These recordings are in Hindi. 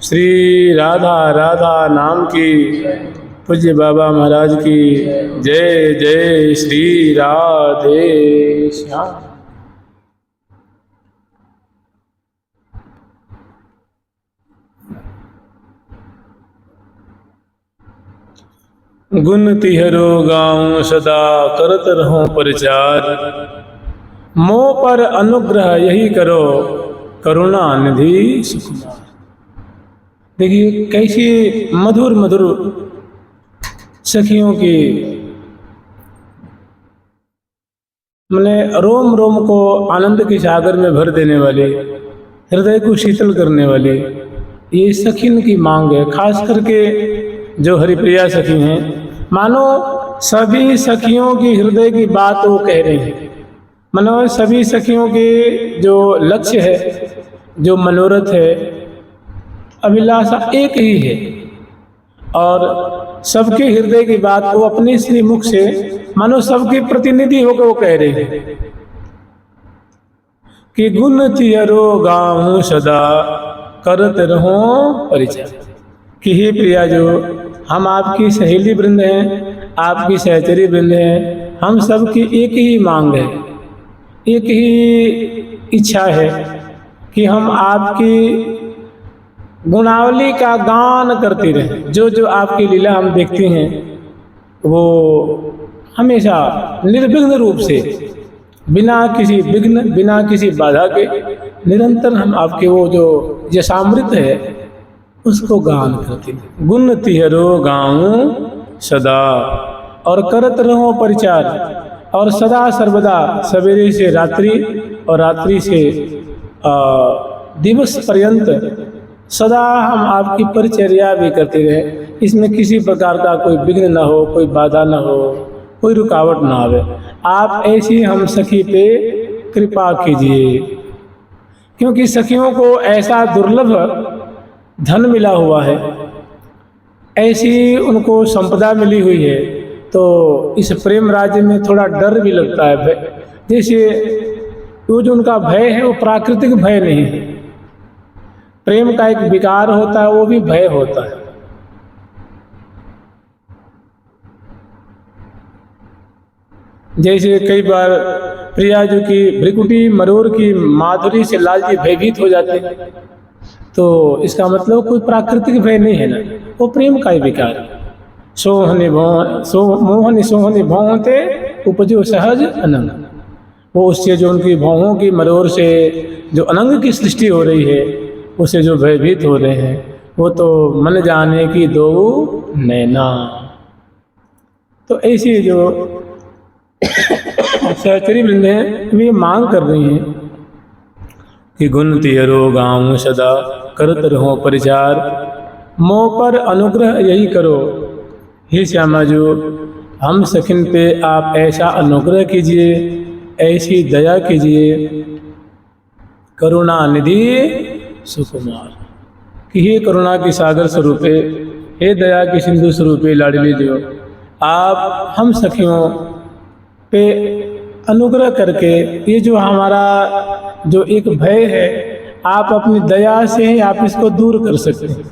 श्री राधा राधा नाम की पूज्य बाबा महाराज की जय जय श्री राधे श्याम। गुण तिहरो गाऊं सदा करत रहूं प्रचार, मोह पर अनुग्रह यही करो करुणा निधि सुकुमार। देखिए कैसी मधुर मधुर सखियों की मैंने रोम रोम को आनंद के सागर में भर देने वाले, हृदय को शीतल करने वाले ये सखिन की मांग है। खास करके जो हरिप्रिया सखी हैं, मानो सभी सखियों की हृदय की बात वो कह रही हैं। मानो सभी सखियों के जो लक्ष्य है, जो मनोरथ है, अभिलाषा एक ही है और सबके हृदय की बात वो अपने श्री मुख से मानो सबके प्रतिनिधि होकर वो कह रहे हैं कि गुण तिहरो गाऊं सदा करत रहो परिचय। कि हे प्रिया, जो हम आपकी सहेली वृंद हैं, आपकी सहचरी वृंद हैं, हम सब की एक ही मांग है, एक ही इच्छा है कि हम आपकी गुणावली का गान करते रहें। जो जो आपकी लीला हम देखते हैं वो हमेशा निर्विघ्न रूप से, बिना किसी विघ्न, बिना किसी बाधा के निरंतर हम आपके वो जो यशामृत है उसको गान करते हैं। गुण तिहरो गाऊं सदा और करत रहो परिचार, और सदा सर्वदा सवेरे से रात्रि और रात्रि से दिवस पर्यंत सदा हम आपकी परिचर्या भी करते रहे। इसमें किसी प्रकार का कोई विघ्न न हो, कोई बाधा न हो, कोई रुकावट ना आवे। आप ऐसी हम सखी पे कृपा कीजिए, क्योंकि सखियों को ऐसा दुर्लभ धन मिला हुआ है, ऐसी उनको संपदा मिली हुई है, तो इस प्रेम राज्य में थोड़ा डर भी लगता है। भय, जैसे वो जो उनका भय है वो प्राकृतिक भय नहीं है, प्रेम का एक विकार होता है, वो भी भय होता है। जैसे कई बार प्रिया जी की भ्रिकुटी मरोड़ की माधुरी से लाल जी भयभीत हो जाते हैं, तो इसका मतलब कोई प्राकृतिक भय नहीं है ना, वो प्रेम का ही विकार है। मोहनी सोहनी भौंते उपजो सहज अनंग, वो उससे जो उनकी भौहों की मरोड़ से जो अनंग की सृष्टि हो रही है, उससे जो भयभीत हो रहे हैं, वो तो मन जाने की दो नैना। तो ऐसी जो सहचरी वृंद हैं वे मांग कर रही हैं कि गुण तिहरो गाऊं सदा करत रहो परिचार, मोह पर अनुग्रह यही करो। हे श्यामा जो हम सखिन पे आप ऐसा अनुग्रह कीजिए, ऐसी दया कीजिए, करुणा निधि सुकुमार। कि हे करुणा की सागर स्वरूपे, हे दया की सिंधु स्वरूपे लाडली जो आप हम सखियों पे अनुग्रह करके ये जो हमारा जो एक भय है, आप अपनी दया से आप इसको दूर कर सकते हैं।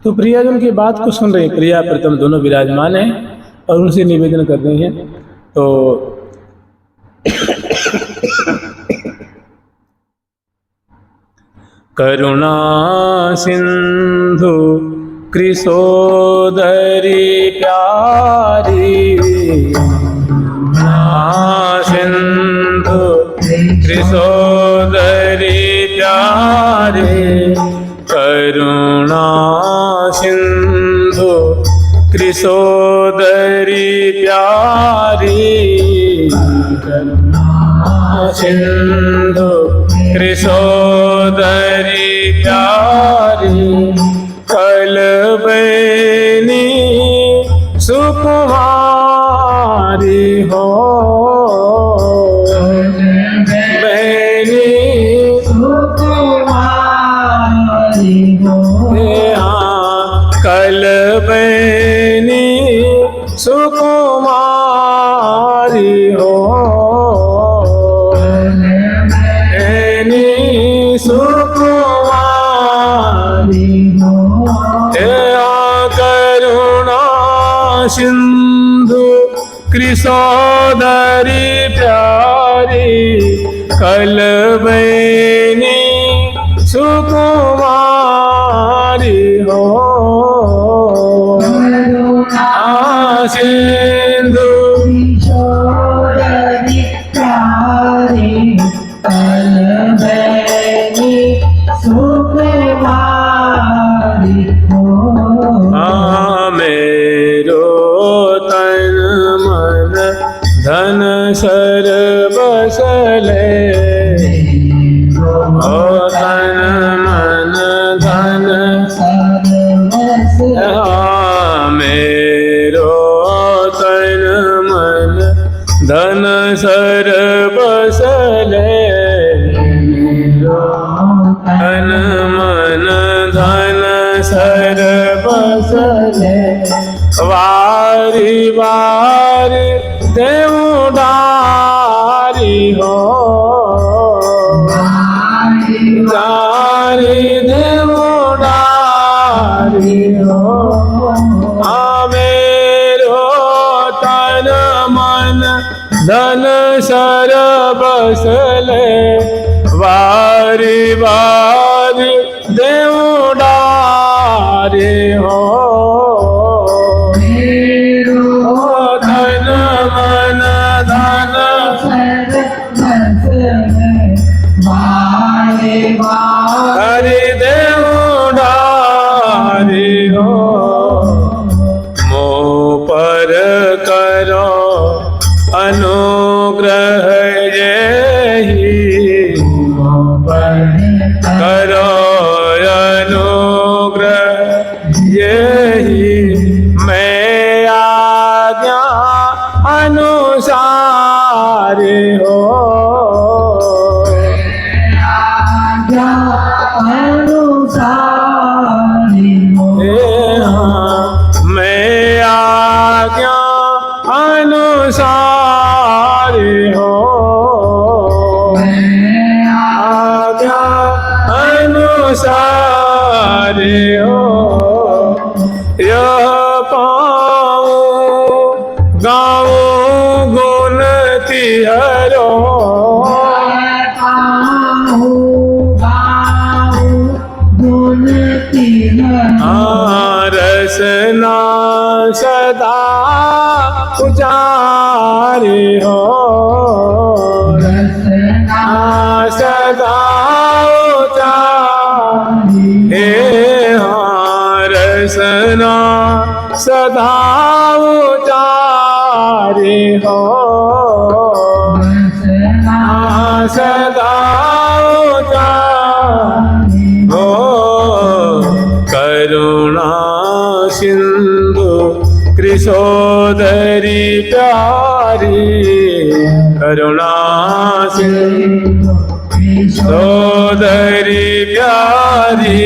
तो प्रिया जन की बात को सुन रहे, प्रिया प्रथम दोनों विराजमान हैं और उनसे निवेदन कर रहे हैं। तो करुणा सिंधु कृशोदरी प्यारी, सिंधु कृशोदरी प्यारी, करुणा सिंधु कृशोदरी प्यारी, सिंधु कृशोदरी प्यारी, कलबैनी सुकुमारी हो, बैनी सुकुमारी हो, कलबैनी सुकुमारी हो, बैनी सुकुमारी सिंधु कृशोदरी प्यारी कलबैनी सुकुमारी हो। सिंधु किशोरी प्यारी कलबैनी सुकुमारी हो। मेरो तन मन धन सर्वसले ओ तन मन धन मेरो तन मन धन सर्वसले तन मन धन सर्वसले वारी वारी देवदारी हो। दारी देवदारी हो। मेरो तन मन धन सर्वसले वारी वारी देवदारी हो। धन मन धन हरि देवदारी हो। मो पर करो अनुग्रह यही मो पर करो अनुग्रह यही मैं आज्ञा अनुसार हो। मैं आज्ञा अनुसार हो। आज्ञा अनुसार हो। यह पाऊँ गाऊँ गुण तिहरो रसना सदा उचारी हो। रसना सदा उचारी हे रसना सदा उचारी हो। रसना सदा उचारी हो। करुणा सिंधु कृशोदरी प्यारी करुणा सिंधु कृशोदरी प्यारी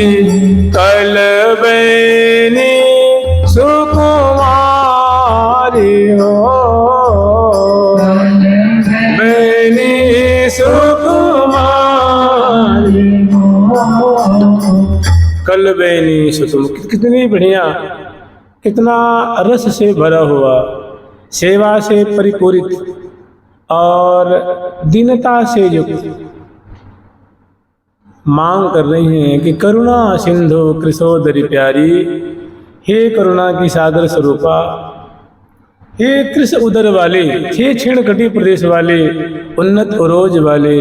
कलबैनी सुकुमारी हो। बैनी सुकुमारी हो। कलबैनी सुकुम कितनी बढ़िया, कितना रस से भरा हुआ, सेवा से परिपूरित और दीनता से युक्त मांग कर रही हैं कि करुणा सिंधु कृशोदरी प्यारी, हे करुणा की सागर स्वरूपा, हे कृष उदर वाले, हे क्षीण कटी प्रदेश वाले, उन्नत उरोज वाले,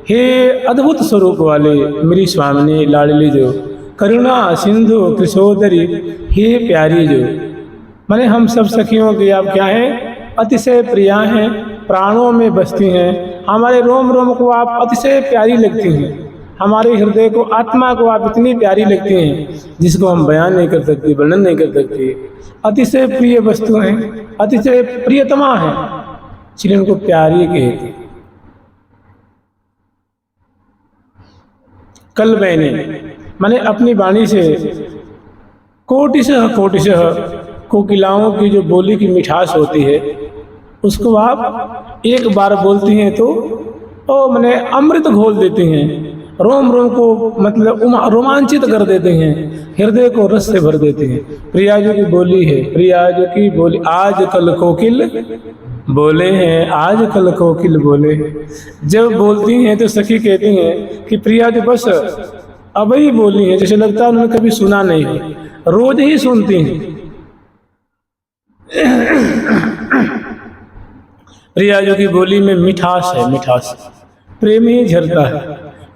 हे अद्भुत स्वरूप वाले मेरी स्वामिनी लाडली जो करुणा सिंधु कृशोदरी, हे प्यारी जो माने हम सब सखियों की आप क्या हैं, अतिशय प्रिया हैं, प्राणों में बसती हैं, हमारे रोम रोम को आप अतिशय प्यारी लगती हैं, हमारे हृदय को आत्मा को आप इतनी प्यारी लगती हैं जिसको हम बयान नहीं कर सकते, वर्णन नहीं कर सकते। अतिशय प्रिय वस्तु हैं, अतिशय प्रियतमा हैं, इसलिए उनको प्यारी कहते। कलबैनी माने अपनी वाणी से कोटिशः कोटिशः कोकिलाओं की जो बोली की मिठास होती है उसको आप एक बार बोलती हैं तो ओ माने अमृत घोल देती हैं, रोम रोम को मतलब रोमांचित कर देते हैं, हृदय को रस से भर देते हैं। प्रियाजू की बोली है, प्रियाजू की बोली, आज कल कोकिल बोले हैं, आज कल कोकिल बोले हैं। जब बोलती हैं तो सखी कहती हैं कि प्रियाजू बस अब ही बोली है, जैसे लगता है उन्होंने कभी सुना नहीं है, रोज ही सुनती हैं। प्रियाजू की बोली में मिठास है, मिठास, प्रेम ही झरता है।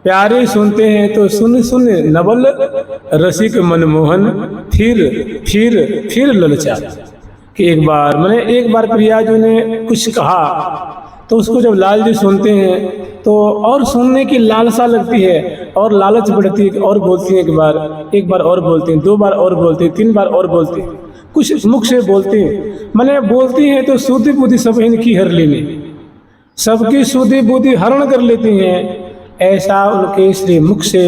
प्यारे सुनते हैं तो सुन सुन नवल रसिक मनमोहन, फिर ललचा। कि एक बार प्रियाजू ने कुछ कहा तो उसको जब लाल जी सुनते हैं तो और सुनने की लालसा लगती है और लालच बढ़ती है और बोलती हैं एक बार और बोलती हैं, 2 बार और बोलती हैं, 3 बार और बोलती हैं, कुछ मुख से बोलती हैं। बोलती हैं तो सुधि बुद्धि सब इनकी हर लेनी, सबकी सुधि बुद्धि हरण कर लेती हैं। ऐसा उनके श्री मुख से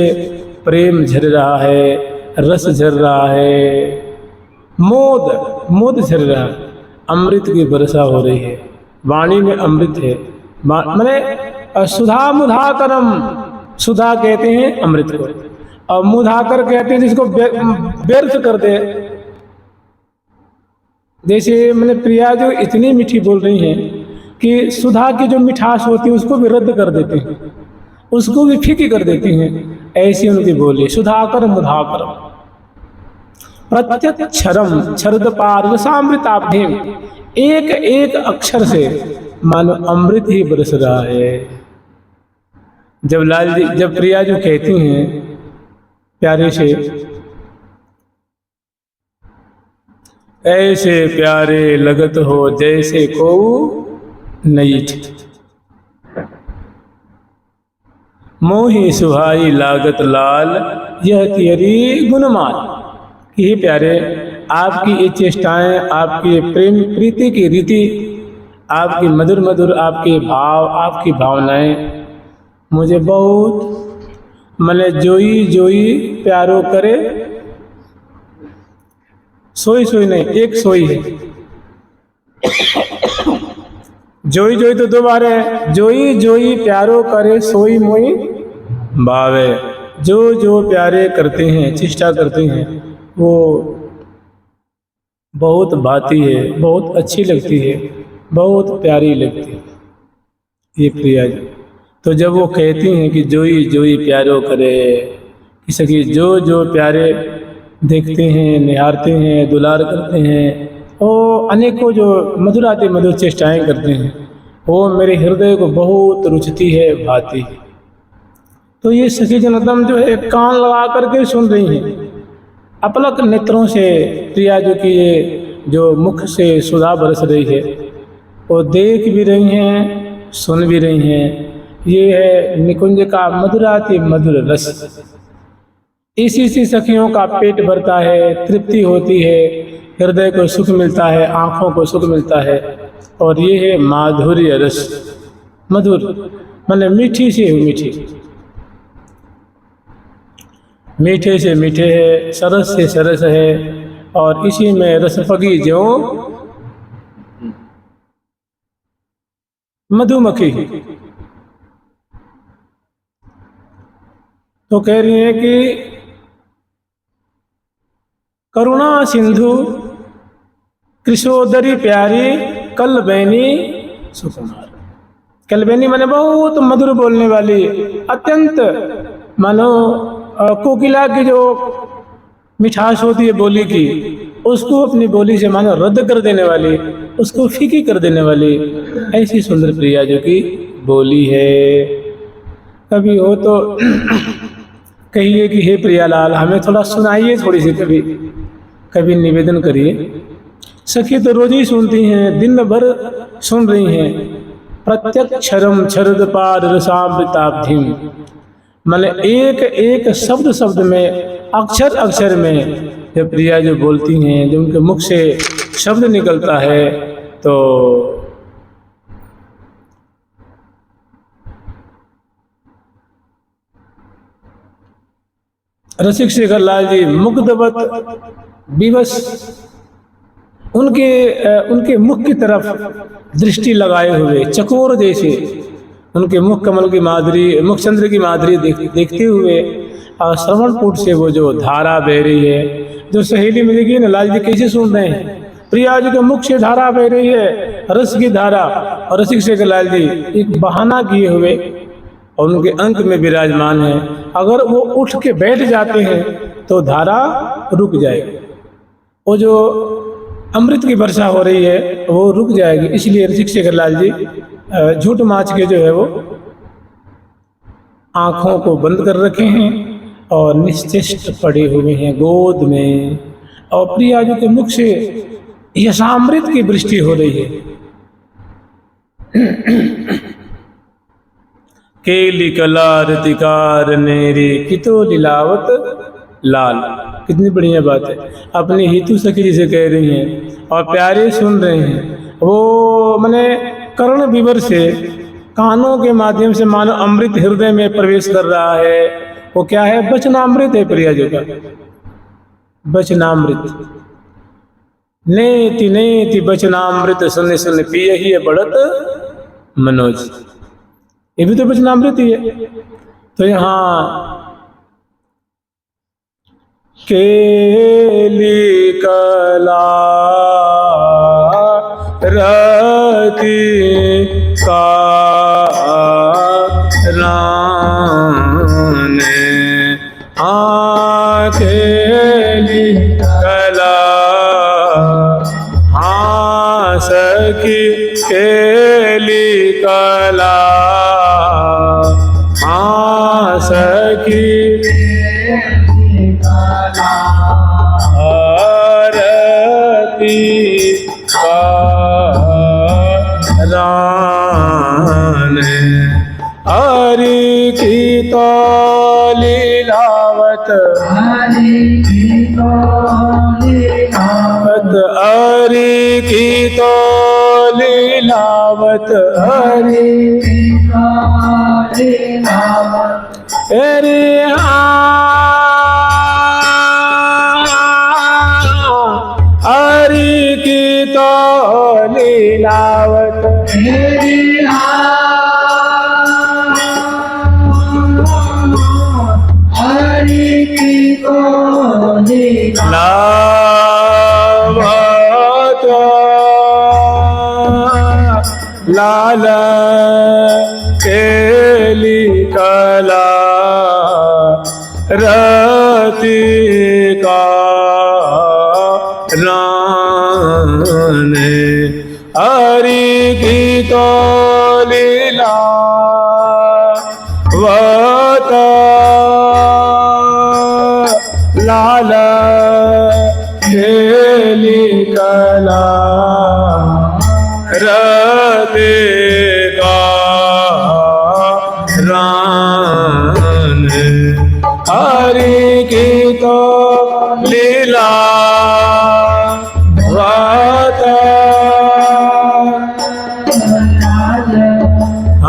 प्रेम झर रहा है, रस झर रहा है, मोद झर रहा है, अमृत की वर्षा हो रही है, वाणी में अमृत है। सुधा मुधाकरम, सुधा कहते हैं अमृत को, और मुधाकर कहते हैं जिसको व्यर्थ कर दे। जैसे प्रियाजू इतनी मीठी बोल रही हैं कि सुधा की जो मिठास होती है उसको भी रद्द कर देती हैं, उसको भी फीकी कर देती हैं। ऐसी उनकी बोली, सुधाकर मुधाकर प्रत्यक्षरम छरदपार रसामृताब्धिम, एक एक अक्षर से मानो अमृत ही बरस रहा है। जब प्रियाजू कहती हैं प्यारे से, ऐसे प्यारे लगत हो जैसे को नई, मोही सुहाई लागत लाल, यह तियरी गुणमाल। ये प्यारे, आपकी ये चेष्टाएं, आपकी प्रेम प्रीति की रीति, आपकी मधुर मधुर आपके भाव, आपकी भावनाएं मुझे बहुत जोई जोई प्यारो करे। सोई सोई नहीं, एक सोई है। जोई जोई तो 2 बार है, जोई जोई प्यारो करे सोई मोई भावे। जो प्यारे करते हैं, चेष्टा करते हैं, वो बहुत भाती है, बहुत अच्छी लगती है, बहुत प्यारी लगती है ये प्रियाजू। तो जब वो कहती हैं कि जोई जोई प्यारो करे, किसी जो प्यारे देखते हैं, निहारते हैं, दुलार करते हैं, और अनेकों जो मधुराती मधुर चेष्टाएं करते हैं, वो मेरे हृदय को बहुत रुचती है, भाती है। तो ये सखी जनतम जो है कान लगा करके सुन रही हैं, अपलक नेत्रों से प्रियाजू की ये जो मुख से सुधा बरस रही है, वो देख भी रही हैं, सुन भी रही हैं। ये है निकुंज का मधुराति मधुर रस। इसी सी सखियों का पेट भरता है, तृप्ति होती है, हृदय को सुख मिलता है, आँखों को सुख मिलता है। और ये है माधुर्य रस, मधुर मीठी से मीठी, मीठे से मीठे है, सरस से सरस है, और इसी में रसपगी जो मधुमक्खी। तो कह रही है कि करुणा सिंधु कृशोदरी प्यारी कलबैनी सुकुमार। कलबैनी माने बहुत मधुर बोलने वाली, अत्यंत मानो कोकिला की जो मिठास होती है बोली की, उसको अपनी बोली से मानो रद्द कर देने वाली, उसको फीकी कर देने वाली, ऐसी सुंदर प्रियाजू की बोली है। कभी हो तो कहिए कि हे प्रियालाल, हमें थोड़ा सुनाइए, थोड़ी सी कभी निवेदन करिए। सखी तो रोज ही सुनती हैं, दिन भर सुन रही हैं। प्रत्यक्षरम छरद पार रसामृताब्धिम, एक एक शब्द में, अक्षर अक्षर में जब प्रिया जो बोलती हैं, जब उनके मुख से शब्द निकलता है तो रसिक शेखर लाल जी मुग्धवत विवश उनके मुख की तरफ दृष्टि लगाए हुए, चकोर जैसे उनके मुख कमल की माधुरी, मुख चंद्र की माधुरी देखते हुए श्रवणकूट से वो जो धारा बह रही है, जो सहेली में देखिए ना लाल जी कैसे सुन रहे हैं, प्रिया जी के मुख से धारा बह रही है, रस की धारा, और रसिक शेखर लाल जी एक बहाना किए हुए और उनके अंक में विराजमान है। अगर वो उठ के बैठ जाते हैं तो धारा रुक जाएगी, वो जो अमृत की वर्षा हो रही है वो रुक जाएगी। इसलिए रसिक शेखर लाल जी झूठ माच के जो है वो आँखों को बंद कर रखे हैं और निश्चेष्ट पड़े हुए हैं गोद में, और प्रिया जी के मुख से यशामृत की वृष्टि हो रही है। केली कला रतिकार नेरी कितो लीलावत लाल, कितनी बढ़िया बात है। अपनी हितु सखी जी से कह रही हैं और प्यारे सुन रहे हैं। वो मैंने कर्ण विवर से कानों के माध्यम से मानो अमृत हृदय में प्रवेश कर रहा है। वो क्या है? वचनामृत है प्रिया जी का, वचनामृत। नेति नेति वचनामृत सुन सुन पिय ही बढ़त मनोज, ये भी तो वचनामृत ही है। तो यहाँ केली कला रति कारने केली कला सखी केली कला सखी आरती कराने हरि की तो लीलावत, हरि की तो लीलावत, हरि की तो लीलावत, हरि की तो लीलावत। अरे हरि की तो लीलावत, हरि की तो लीलावत लाल केली कला रति कारने हरि की तो लीलावत लाल केली कला रति कारने हरि की तो लीलावत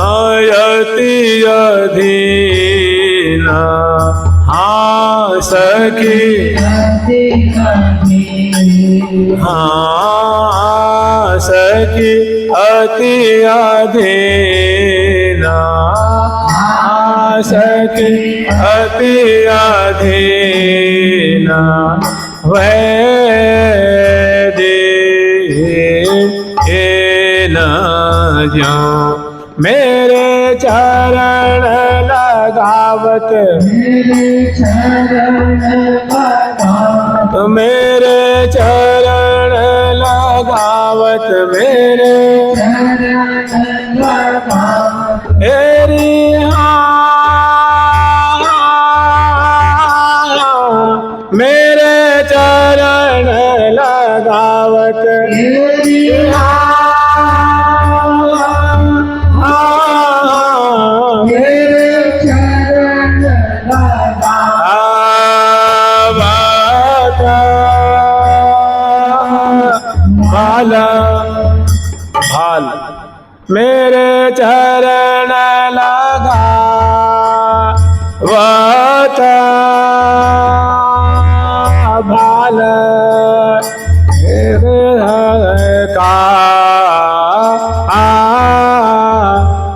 आयति अधीना सखी सखी अति अधीना सखी अति अधीना वैदे न जाओ मेरे चरण लगावत, मेरे चरण लगावत, मेरे चरण लगावत, मेरे चरण लगावत। एरी मेरे चरण लगावत, भाल मेरे चरण लगा वत भाल का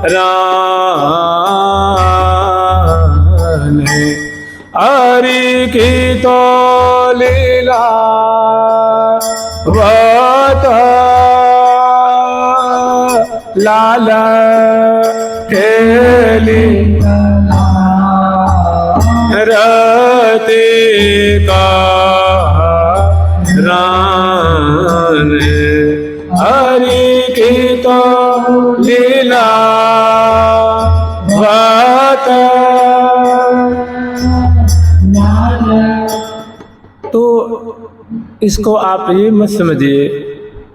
राम वाता लाला खेली रते का रान हरि की तो लीला वाता। तो इसको आप ये मत समझिए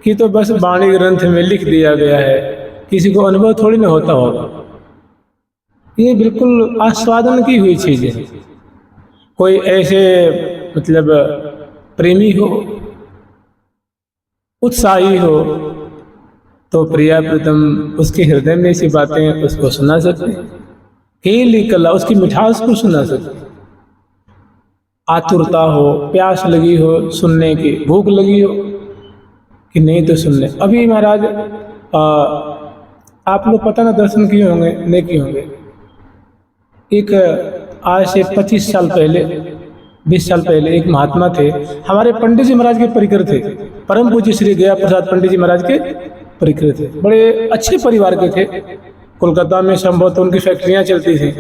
कि तो बस वाणी ग्रंथ में लिख दिया गया है, किसी को अनुभव थोड़ी ना होता होगा। ये बिल्कुल आस्वादन की हुई चीज है। कोई ऐसे मतलब प्रेमी हो, उत्साही हो, तो प्रिया प्रीतम उसके हृदय में ऐसी बातें उसको सुना सकते हैं। केली कला उसकी मिठास को सुना सकते हैं। आतुरता हो, प्यास लगी हो सुनने की, भूख लगी हो कि नहीं तो सुन ले। अभी महाराज आप लोग पता ना दर्शन किए होंगे नहीं किए होंगे। एक आज से 25 साल पहले 20 साल पहले एक महात्मा थे, हमारे पंडित जी महाराज के परिकर थे। परम पूज्य श्री गया प्रसाद पंडित जी महाराज के परिकर थे। बड़े अच्छे परिवार के थे। कोलकाता में संभवतः उनकी फैक्ट्रियाँ चलती थी।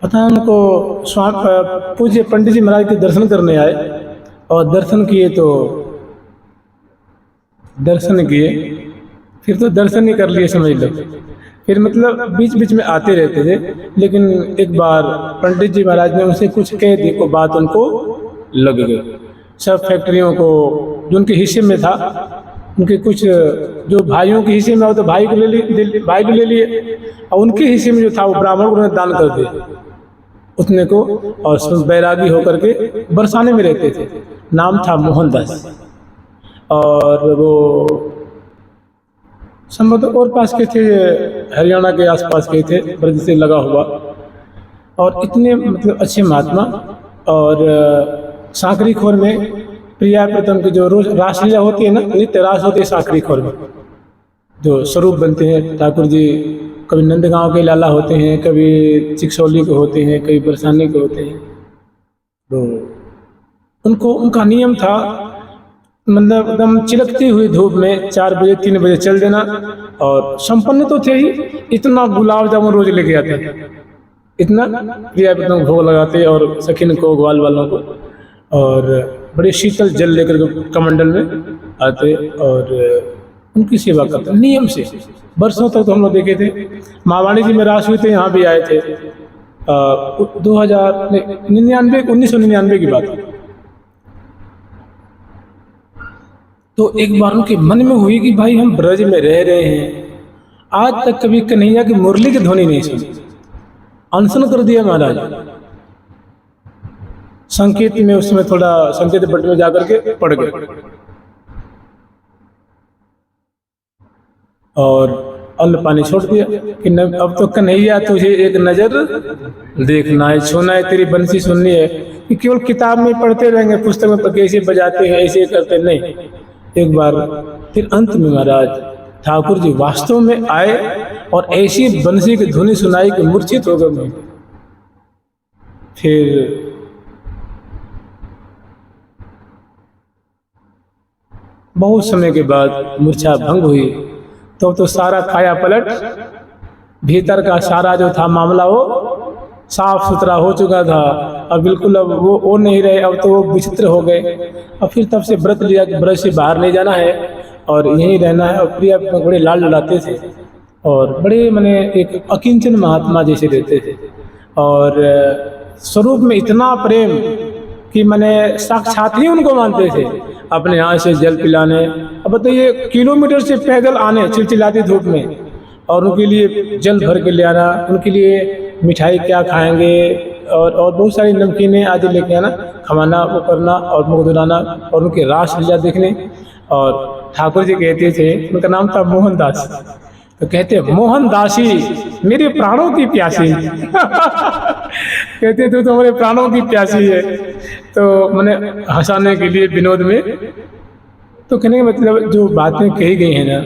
पता उनको पूज्य पंडित जी महाराज के दर्शन करने आए और दर्शन किए तो दर्शन किए फिर तो दर्शन ही कर लिए समझ लो। फिर मतलब बीच बीच में आते रहते थे, लेकिन एक बार पंडित जी महाराज ने उनसे कुछ कह दी, को बात उनको लग गई। सब फैक्ट्रियों को जो उनके हिस्से में था, उनके कुछ जो भाइयों के हिस्से में हो तो भाई को ले लिए, और उनके हिस्से में जो था वो ब्राह्मण को उन्होंने दान कर दिया उतने को। और बैरागी होकर के बरसाने में रहते थे। नाम था मोहनदास। और वो संभवतः और पास के थे, हरियाणा के आसपास के थे, ब्रज से लगा हुआ। और इतने मतलब अच्छे महात्मा। और साकरी खोर में प्रिया प्रीतम की जो रोज रासलीला होती है ना, नित्य रास होती है साकरी खोर में, जो स्वरूप बनते हैं ठाकुर जी। कभी नंदगांव के लाला होते हैं, कभी चिकसौली के होते हैं, कभी बरसाने के होते हैं। तो उनको उनका नियम था मतलब एकदम चिलकती हुई धूप में 4 बजे 3 बजे चल देना। और संपन्न तो थे ही, इतना गुलाब जामुन रोज लेके आते, इतना प्रिया प्रीतम भोग लगाते और सखिन को ग्वाल वालों को। और बड़े शीतल जल लेकर कमंडल में आते और उनकी सेवा करते नियम से। वर्षों तक तो हम लोग देखे थे। महावाणी जी में रास हुए थे, यहाँ भी आए थे। 1999 की बात है। तो एक बार उनके मन में हुई कि भाई हम ब्रज में रह रहे हैं, आज तक कभी कन्हैया की मुरली की ध्वनि नहीं सुनी। अनशन कर दिया महाराज। संकेत में उसमें थोड़ा संकेत पट में जाकर के पड़ गए और अन्न पानी छोड़ दिया कि अब तो कन्हैया तुझे एक नजर देखना है, छूना है, तेरी बंसी सुननी है। कि केवल किताब में पढ़ते रहेंगे, पुस्तक में कैसे बजाते हैं ऐसे करते नहीं। एक बार फिर अंत में महाराज ठाकुर जी वास्तव में आए और ऐसी बंसी की धुनी सुनाई कि मूर्छित हो गए। फिर बहुत समय के बाद मूर्छा भंग हुई तो सारा काया पलट, भीतर का सारा जो था मामला वो साफ सुथरा हो चुका था। अब बिल्कुल अब वो नहीं रहे, अब तो वो विचित्र हो गए। अब फिर तब से व्रत लिया कि ब्रज से बाहर नहीं जाना है और यहीं रहना है। और प्रिया बड़े लाल लड़ाते थे और बड़े मैंने एक अकिंचन महात्मा जैसे रहते थे। और स्वरूप में इतना प्रेम कि मैंने साक्षात ही उनको मानते थे। अपने यहाँ से जल पिलाने, अब बताइए किलोमीटर से पैदल आने चिलचिलाती धूप में, और उनके लिए जल भर के ले आना, उनके लिए मिठाई क्या खाएंगे और बहुत सारी नमकीनें आदि लेके आना, खवाना, वो करना और मुख धुलाना और उनके रास लीला देखने। और ठाकुर जी कहते थे, उनका नाम था मोहनदास, तो कहते मोहनदासी मेरे प्राणों की प्यासी कहते तो हमारे प्राणों की प्यासी है। तो मैंने हंसाने के लिए विनोद में, तो कहने का मतलब जो बातें कही गई हैं ना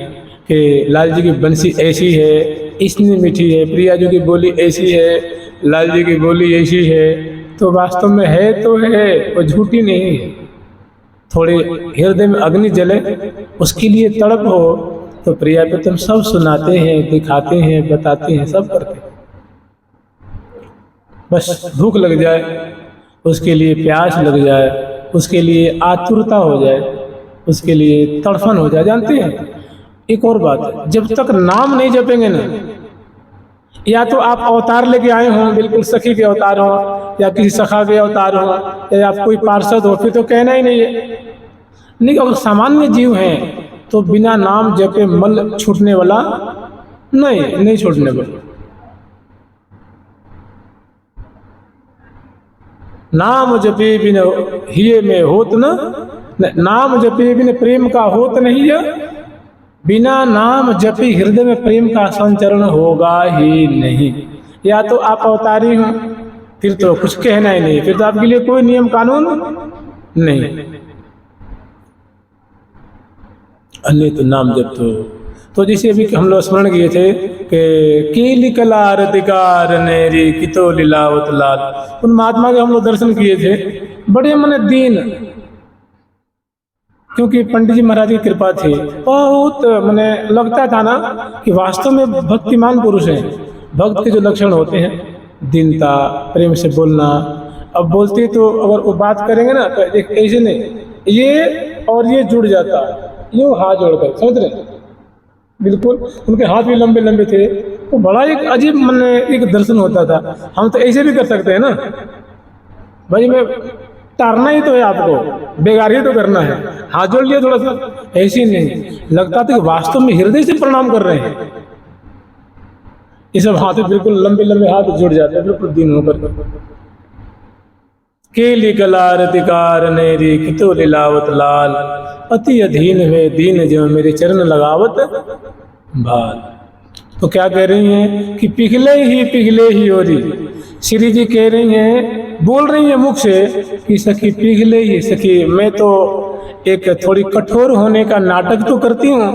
कि लाल जी की बंसी ऐसी है, इतनी मीठी है, प्रिया जी की बोली ऐसी है, लाल जी की बोली ऐसी है, तो वास्तव में है तो है, वो झूठी नहीं है। थोड़े हृदय में अग्नि जले, उसके लिए तड़प हो, तो प्रिया प्रीतम सब सुनाते हैं, दिखाते हैं, बताते हैं, सब करते हैं। बस भूख लग जाए, उसके लिए प्यास लग जाए, उसके लिए आतुरता हो जाए, उसके लिए तड़फन हो जाए। जानते हैं एक और बात है, जब तक नाम नहीं जपेंगे ना, या तो आप अवतार लेके आए हों, बिल्कुल सखी के अवतार हो, या किसी सखा के अवतार हो, या आप कोई पार्षद हो, फिर तो कहना ही नहीं है। नहीं, अगर सामान्य जीव हैं तो बिना नाम जपे मल छूटने वाला नहीं छूटने वाला। नाम जपे बिन हिये में होत न, नाम जपे बिन प्रेम का होत नहीं है। बिना नाम जपे हृदय में प्रेम का संचरण होगा ही नहीं। या तो आप अवतारी हो, फिर तो कुछ कहना ही नहीं, फिर तो आपके लिए कोई नियम कानून नहीं, अन्य तो नाम जप तो जैसे अभी हम लोग स्मरण किए थे कि कीली कला रतिकार नेरी कितो लीलावत लाल, उन महात्मा के हम लोग दर्शन किए थे, बड़े मन दीन, क्योंकि पंडित जी महाराज की कृपा थी। बहुत मैंने लगता था ना कि वास्तव में भक्तिमान पुरुष हैं। भक्त के जो लक्षण होते हैं, दीनता, प्रेम से बोलना, अब बोलते तो अगर वो बात करेंगे ना तो ऐसे नहीं, ये और ये जुड़ जाता, यूँ हाथ जोड़कर, समझ रहे, बिल्कुल उनके हाथ भी लंबे लंबे थे, तो बड़ा एक अजीब मन एक दर्शन होता था। हम तो ऐसे भी कर सकते हैं ना भाई, मैं तारना ही तो है आपको, बेगार ही तो करना है, हाथ जोड़ लिया थोड़ा सा, ऐसे नहीं लगता था कि वास्तव में हृदय से प्रणाम कर रहे हैं। ये सब हाथ बिल्कुल लंबे लंबे हाथ जुड़ जाते हैं, बिल्कुल दिन होकर। केली कला रतिकार नेरी कितो लीलावत लाल, अति अधीन हुए दीन जो मेरे चरण लगावत भाल। तो क्या कह रही हैं कि पिघले ही ओरी, श्री जी कह रही हैं, बोल रही हैं मुख से कि सखी पिघले ही, सखी मैं तो एक थोड़ी कठोर होने का नाटक तो करती हूँ,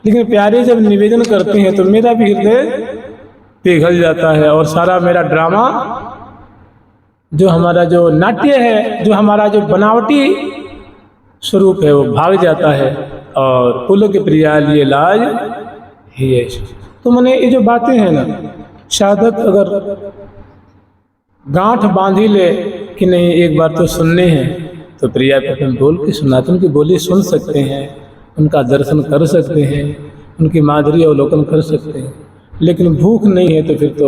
लेकिन प्यारे जब निवेदन करते हैं तो मेरा भी हृदय पिघल जाता है, और सारा मेरा ड्रामा, जो हमारा जो नाट्य है, जो हमारा जो बनावटी स्वरूप है, वो भाग जाता है, और पुलक प्रियाल ये लाज ही है। तो मैंने ये जो बातें हैं ना, साधक अगर गांठ बांधी ले कि नहीं एक बार तो सुनने हैं, तो प्रिया पठन बोल के सुनाते, उनकी बोली सुन सकते हैं, उनका दर्शन कर सकते हैं, उनकी माधुरी अवलोकन कर सकते हैं। लेकिन भूख नहीं है तो फिर तो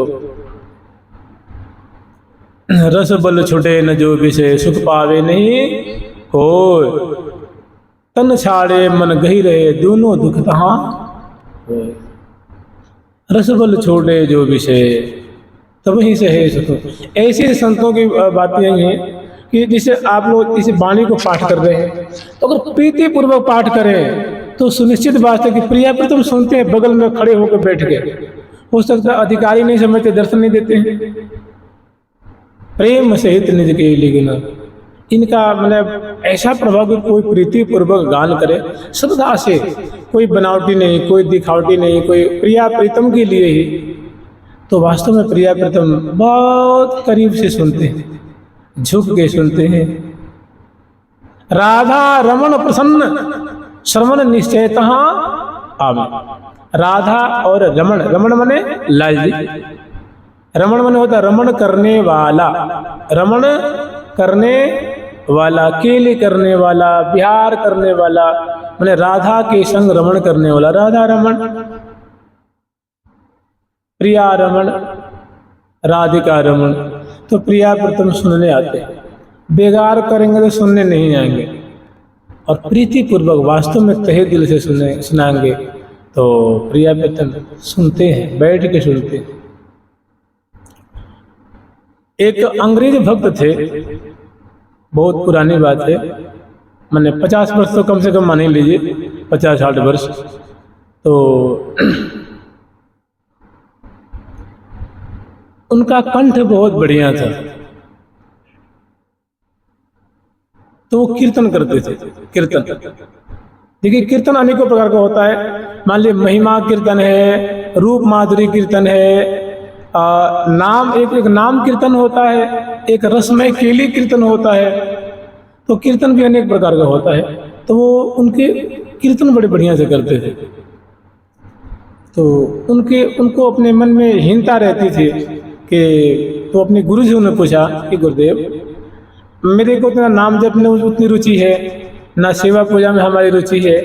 रस बल छुटे न जो विषय, सुख पावे नहीं हो, तन छाड़े मन गही रहे, दोनों दुख तहाँ होए। रस बल छोड़े जो विषय, तब ही से है सुख। ऐसे संतों की बातें यही हैं कि जैसे आप लोग इस वाणी को पाठ कर रहे हैं, तो अगर प्रीति पूर्वक पाठ करें तो सुनिश्चित बात है कि प्रिया प्रीतम सुनते हैं, बगल में खड़े होकर बैठ गए। हो सकता है अधिकारी नहीं समझते, दर्शन नहीं देते हैं, प्रेम सहित निज के लेकिन इनका मतलब ऐसा प्रभाव कि कोई प्रीति पूर्वक गान करे श्रद्धा से, कोई बनावटी नहीं, कोई दिखावटी नहीं, कोई प्रिया प्रीतम के लिए ही, तो वास्तव में प्रिया प्रीतम बहुत करीब से सुनते हैं, झुक के सुनते हैं। राधा रमण प्रसन्न श्रवण निश्चयतः आवे। राधा और रमण, रमण मने लाल जी, रमण मने होता रमण करने वाला, रमण करने वाला, केले करने वाला, विहार करने वाला, माने राधा के संग रमण करने वाला, राधा रमण, प्रिया रमण, राधिका रमण। तो प्रिया प्रीतम सुनने आते हैं, बेगार करेंगे तो सुनने नहीं आएंगे, और प्रीति पूर्वक वास्तव में तहे दिल से सुनाएंगे तो प्रिया प्रीतम सुनते हैं, बैठ के सुनते हैं। एक अंग्रेज भक्त थे, बहुत पुरानी बात है, मैंने 50 वर्ष तो कम से कम मान ही लीजिए, 50-60 वर्ष। तो उनका कंठ बहुत बढ़िया था, तो वो कीर्तन करते थे। कीर्तन देखिए, कीर्तन अनेकों प्रकार का होता है। मान लीजिए महिमा कीर्तन है, रूप माधुरी कीर्तन है, नाम एक नाम कीर्तन होता है, एक रसमय केली कीर्तन होता है। तो कीर्तन भी अनेक प्रकार का होता है, तो वो उनके कीर्तन बड़े बढ़िया से करते थे। तो उनको अपने मन में हीनता रहती थी कि तो अपने गुरु जी ने पूछा कि गुरुदेव, मेरे को इतना नाम जप में उतनी रुचि है, ना सेवा पूजा में हमारी रुचि है,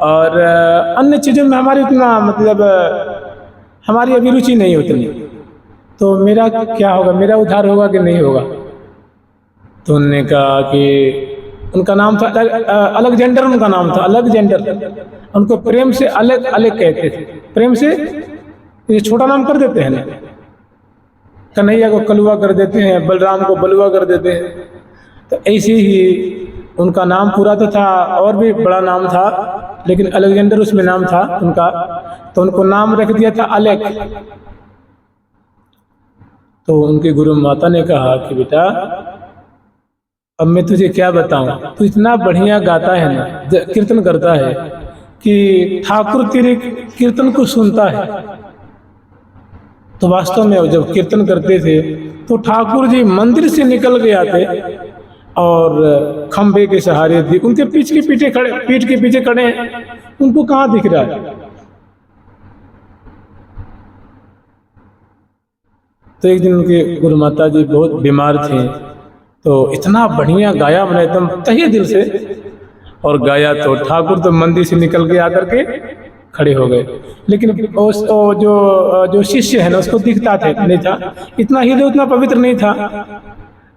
और अन्य चीज़ों में हमारी उतना मतलब हमारी अभी रुचि नहीं उतनी, तो मेरा क्या होगा, मेरा उद्धार होगा कि नहीं होगा? तो उन्होंने कहा कि उनका नाम था अलेक्जेंडर, उनका नाम था अलेक्जेंडर। उनको प्रेम से अलग अलग कहते थे, प्रेम से ये छोटा नाम कर देते हैं ना, कन्हैया को कलुआ कर देते हैं, बलराम को बलुआ कर देते हैं, तो ऐसे ही उनका नाम पूरा तो था और भी बड़ा नाम था, लेकिन अलेक्जेंडर उसमें नाम था उनका, तो उनको नाम रख दिया था अलेक। तो उनकी गुरु माता ने कहा कि बेटा अब मैं तुझे क्या बताऊं, तू इतना बढ़िया गाता है ना, कीर्तन करता है कि ठाकुर तेरे कीर्तन को सुनता है। तो वास्तव में जब कीर्तन करते थे तो ठाकुर जी मंदिर से निकल के आते और खंबे के सहारे थी, उनके पीठ के पीछे खड़े हैं, उनको कहाँ दिख रहा है? तो एक दिन उनके गुरु माता जी बहुत बीमार थे, तो इतना बढ़िया गाया, मैंने एकदम तहे दिल से और गाया, तो ठाकुर तो मंदिर से निकल के आकर के खड़े हो गए। लेकिन जो शिष्य है ना, उसको दिखता थे नहीं था, इतना हृदय उतना पवित्र नहीं था।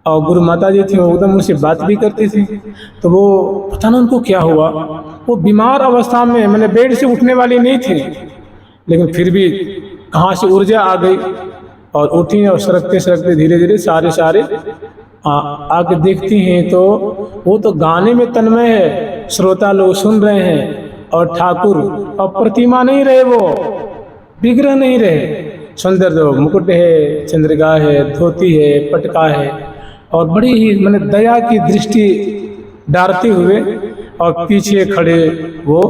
और गुरु माता जी थी, वो एकदम उनसे बात भी करती थी, तो वो पता ना उनको क्या हुआ, वो बीमार अवस्था में मैंने बेड से उठने वाली नहीं थी, लेकिन फिर भी कहाँ से ऊर्जा आ गई और उठी और सरकते सरकते धीरे धीरे सारे आके देखती हैं तो वो तो गाने में तन्मय है, श्रोता लोग सुन रहे हैं, और ठाकुर और प्रतिमा नहीं रहे, वो विग्रह नहीं रहे, सुंदर जो मुकुट है, चंद्रिका है, धोती है, पटका है, और बड़ी ही मैंने दया की दृष्टि डालते हुए और पीछे खड़े वो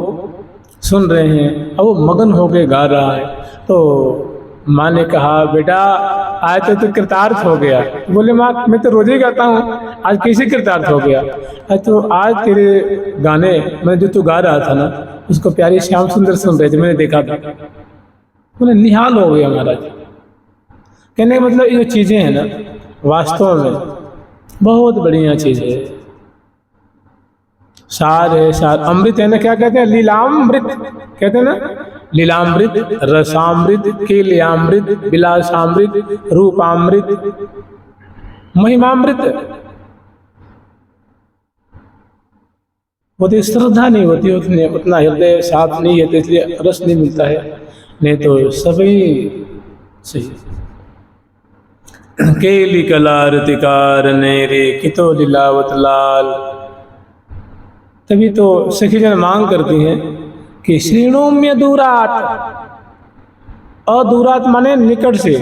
सुन रहे हैं, और वो मगन होके गा रहा है। तो माँ ने कहा बेटा आज तो कृतार्थ हो गया। बोले माँ मैं तो रोज ही गाता हूँ, आज कैसे कृतार्थ हो गया? तो आज तेरे गाने मैं जो तू गा रहा था ना, उसको प्यारे श्याम सुंदर सुन रहे थे, मैंने देखा था। बोले निहाल हो गया महाराज। कहने का मतलब ये चीजें हैं ना, वास्तव में बहुत बढ़िया चीज है, सार है, सार अमृत है ना, क्या कहते हैं, लीलामृत कहते हैं ना, लीलामृत, रसामृत, केलियामृत, विलासामृत, रूपामृत, महिमामृत। वो तो श्रद्धा नहीं होती, उतना हृदय साफ नहीं है, तो इसलिए रस नहीं मिलता है, नहीं तो सभी सही। केली कलारतिकार नेरे कितो लीलावत लाल। तभी तो सखी जन मांग करती हैं कि श्रीणोम्य दूरात, अदूरात माने निकट से,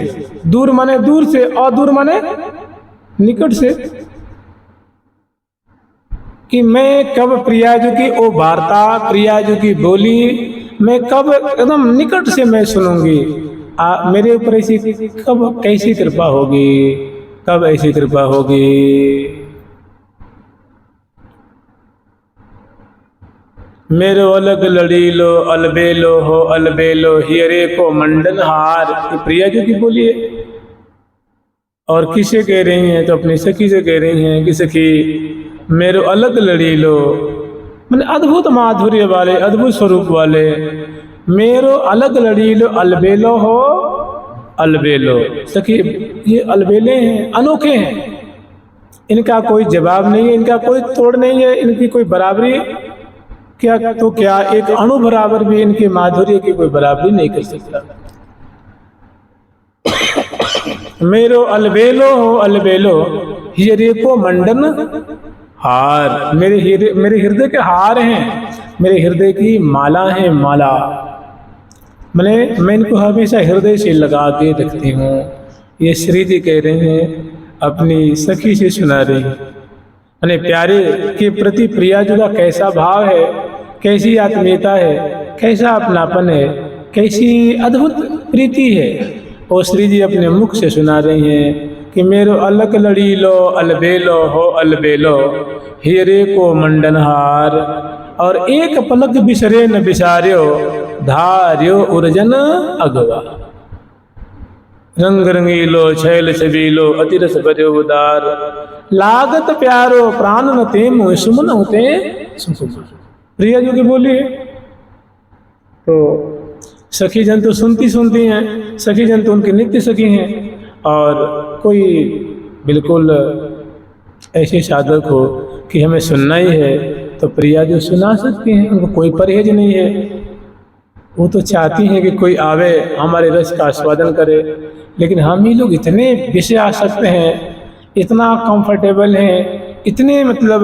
दूर माने दूर से, अदूर माने निकट से, कि मैं कब प्रियाजू की ओ वार्ता, प्रियाजू की बोली मैं कब एकदम निकट से मैं सुनूंगी, मेरे ऊपर ऐसी कब कैसी कृपा होगी, कब ऐसी कृपा होगी। मेरो अलग लड़ीलो अलबेलो हो अलबेलो हियरे को मंडन हार। प्रिया जी की बोलिए, और किसे कह रही हैं? तो अपनी सखी से कह रही हैं कि सखी मेरो अलग लड़ीलो, मैंने अद्भुत माधुर्य वाले, अद्भुत स्वरूप वाले, मेरो अलग लड़ीलो अलबेलो हो अलबेलो। सखी ये अलबेले हैं, अनोखे हैं, इनका कोई जवाब नहीं है, इनका कोई तोड़ नहीं है, इनकी कोई बराबरी क्या, तो क्या एक अणु बराबर भी इनके माधुर्य की कोई बराबरी नहीं कर सकता। मेरो अलबेलो हो अलबेलो हीरे को मंडन हार। मेरे हृदय के हार हैं, मेरे हृदय की माला है, माला। मैं इनको हमेशा हृदय से लगा के रखती हूँ। ये श्री जी कह रहे हैं, अपनी सखी से सुना रही हैं। मैंने प्यारे के प्रति प्रिया जी का कैसा भाव है, कैसी आत्मीयता है, कैसा अपनापन है, कैसी अद्भुत प्रीति है, वो श्री जी अपने मुख से सुना रही हैं। कि मेरो अलक लड़ीलो अलबेलो हो अलबेलो, हीरे को मंडनहार, और एक पलक बिसरे न बिसार्यो, धार्यो उर्जन अगवा। रंग रंगीलो छैल छबीलो अति रस भर्यो उदार, लागत प्यारो प्राण न ते मुँह सुमन होते सुकुमार। प्रिया जी की बोली है। तो सखी जन तो सुनती हैं, सखी जन तो उनके नित्य सखी हैं, और कोई बिल्कुल ऐसे साधक हो कि हमें सुनना ही है तो प्रिया जो सुना सकती हैं, उनको कोई परहेज नहीं है। वो तो चाहती हैं कि कोई आवे हमारे रस का आस्वादन करे, लेकिन हम ही लोग इतने विषय आसक्त हैं, इतना कंफर्टेबल हैं, इतने मतलब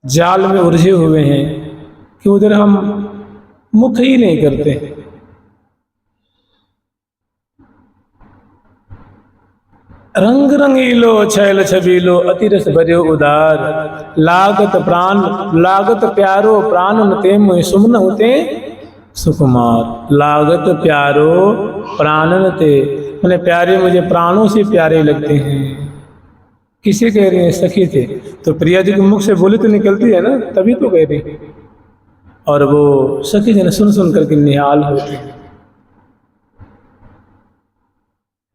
जाल में उलझे हुए हैं कि उधर हम मुख ही नहीं करते। रंग रंगीलो छैल छबीलो अति रस भर्यो उदार, लागत प्यारो प्राण न ते मुँह सुमन होते सुकुमार। लागत प्यारो प्राण न ते, मैंने प्यारे मुझे प्राणों से प्यारे लगते हैं। किसे कह रही हैं? सखी थे। तो प्रिया जी के मुख से बोली तो निकलती है ना, तभी तो कह रही। और वो सखी जन सुन सुन करके निहाल होते हैं।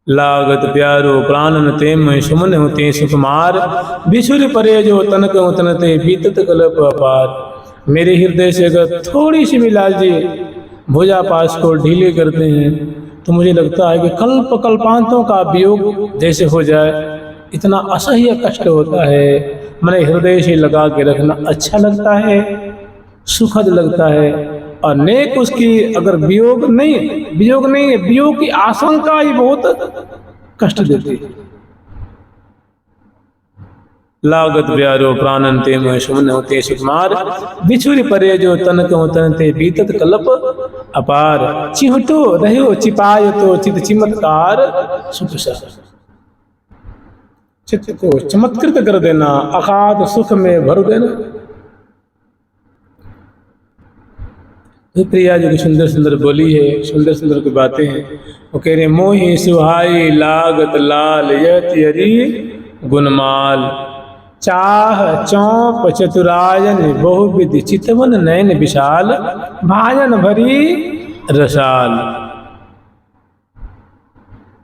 लागत प्यारो प्राण न ते मुँह सुमन होते सुकुमार, बिछुर परे जो तनक तनते बीतत कल्प अपार। मेरे हृदय से अगर थोड़ी सी भी लाल जी भुजा पास को ढीले करते हैं तो मुझे लगता है कि कल्प कल्पांतों का वियोग जैसे हो जाए। इतना असह्य कष्ट होता है। मैंने हृदय से लगा के रखना अच्छा लगता है, सुखद लगता है, और नेक उसकी अगर वियोग नहीं है, वियोग की आशंका ही बहुत कष्ट देती है। लागत प्यारो प्राणन ते मुँह सुमन होते सुकुमार, बिछुर परे जो तनक तनते बीतत कल्प अपार। चिहटो रहो चिपाय तो चित चिमत्कार सुख सा, चित्त को चमत्कृत कर देना, अगाध सुख में भर देना। प्रिया जी की सुंदर सुंदर बोली है, सुंदर सुंदर की बातें हैं। वो कह रहे हैं, मोहि सुहाई लागत लाल यति गुणमाल, चाह चौप चतुरायन बहुविधि, चितवन नयन विशाल, भाजन भरी रसाल।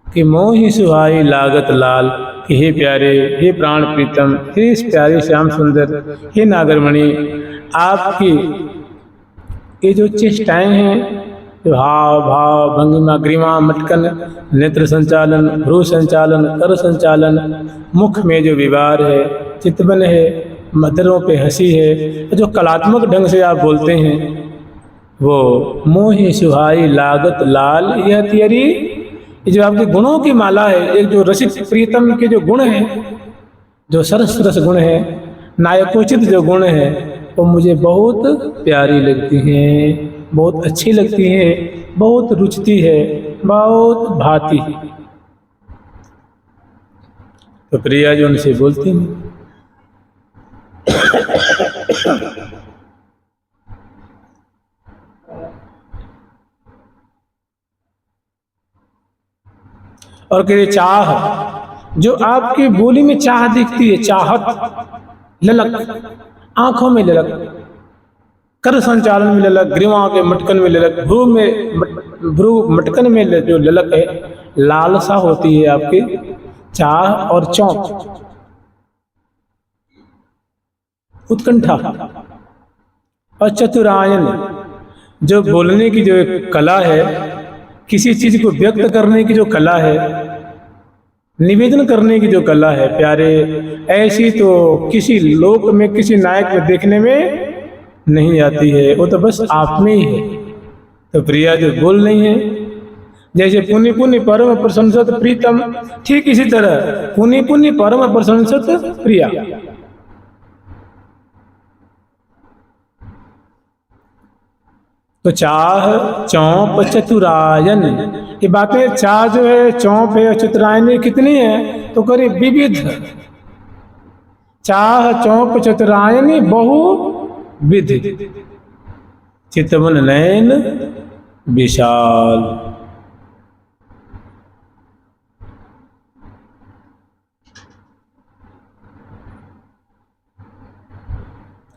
कि मोहि सुहाई लागत लाल, कि हे प्यारे, हे प्राण प्रीतम, हे प्यारे श्याम सुंदर, हे नागरमणि, आपकी ये जो चेष्टाएं हैं, जो हाव भाव भंगिमा ग्रीवा मटकन, नेत्र संचालन, भ्रू संचालन, कर संचालन, मुख में जो विवार है, चितवन है, मधरों पे हंसी है, जो कलात्मक ढंग से आप बोलते हैं, वो मोहि सुहाई लागत लाल यह तियरी। ये जो आपके गुणों की माला है, एक जो रसिक प्रीतम के जो गुण हैं, जो सरस रस गुण है, नायकोचित जो गुण है, वो मुझे बहुत प्यारी लगती हैं, बहुत अच्छी लगती हैं, बहुत रुचती है, बहुत भाती है। तो प्रिया जी उनसे बोलती हैं। और कह रहे चाह, जो आपकी बोली में चाह दिखती है, चाहत, ललक, आंखों में ललक, कर संचालन में ललक, ग्रीवा के मटकन में ललक, भ्रू मटकन में जो ललक है, लालसा होती है आपकी, चाह और चौंक, उत्कंठा, और चतुरायन, जो बोलने की जो एक कला है, किसी चीज को व्यक्त करने की जो कला है, निवेदन करने की जो कला है, प्यारे, ऐसी तो किसी लोक में, किसी नायक में देखने में नहीं आती है। वो तो बस आप में ही है। तो प्रिया जो बोल रही है, जैसे पुनि पुनि परम प्रशंसत प्रीतम, ठीक इसी तरह पुनि पुनि परम प्रशंसत प्रिया। तो चाह चौंप चतुरायन, ये बातें, चाह जो है, चौंप है, चतुरायन है, कितनी है? तो करीब विविध। चाह चौंप चतुरायन बहुविध, चितवन नयन विशाल।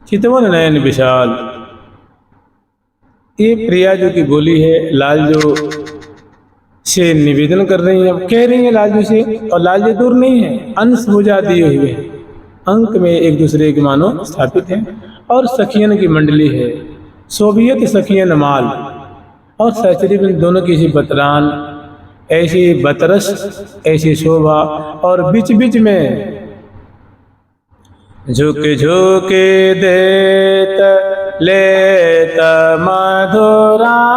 चितवन नयन विशाल। ये प्रिया जो की बोली है लालजू से निवेदन कर रही हैं, कह रही हैं लालजू से, और लालजू दूर नहीं है, अंश भुजा दिए हुए अंक में एक दूसरे के मानो स्थापित हैं। और सखियन की मंडली है, सोवियत सखियन माल, और सहचरी में दोनों की सी बतरान, ऐसी बतरस, ऐसी शोभा, और बीच बीच में झुक झुक देत लेत मधुरामृत,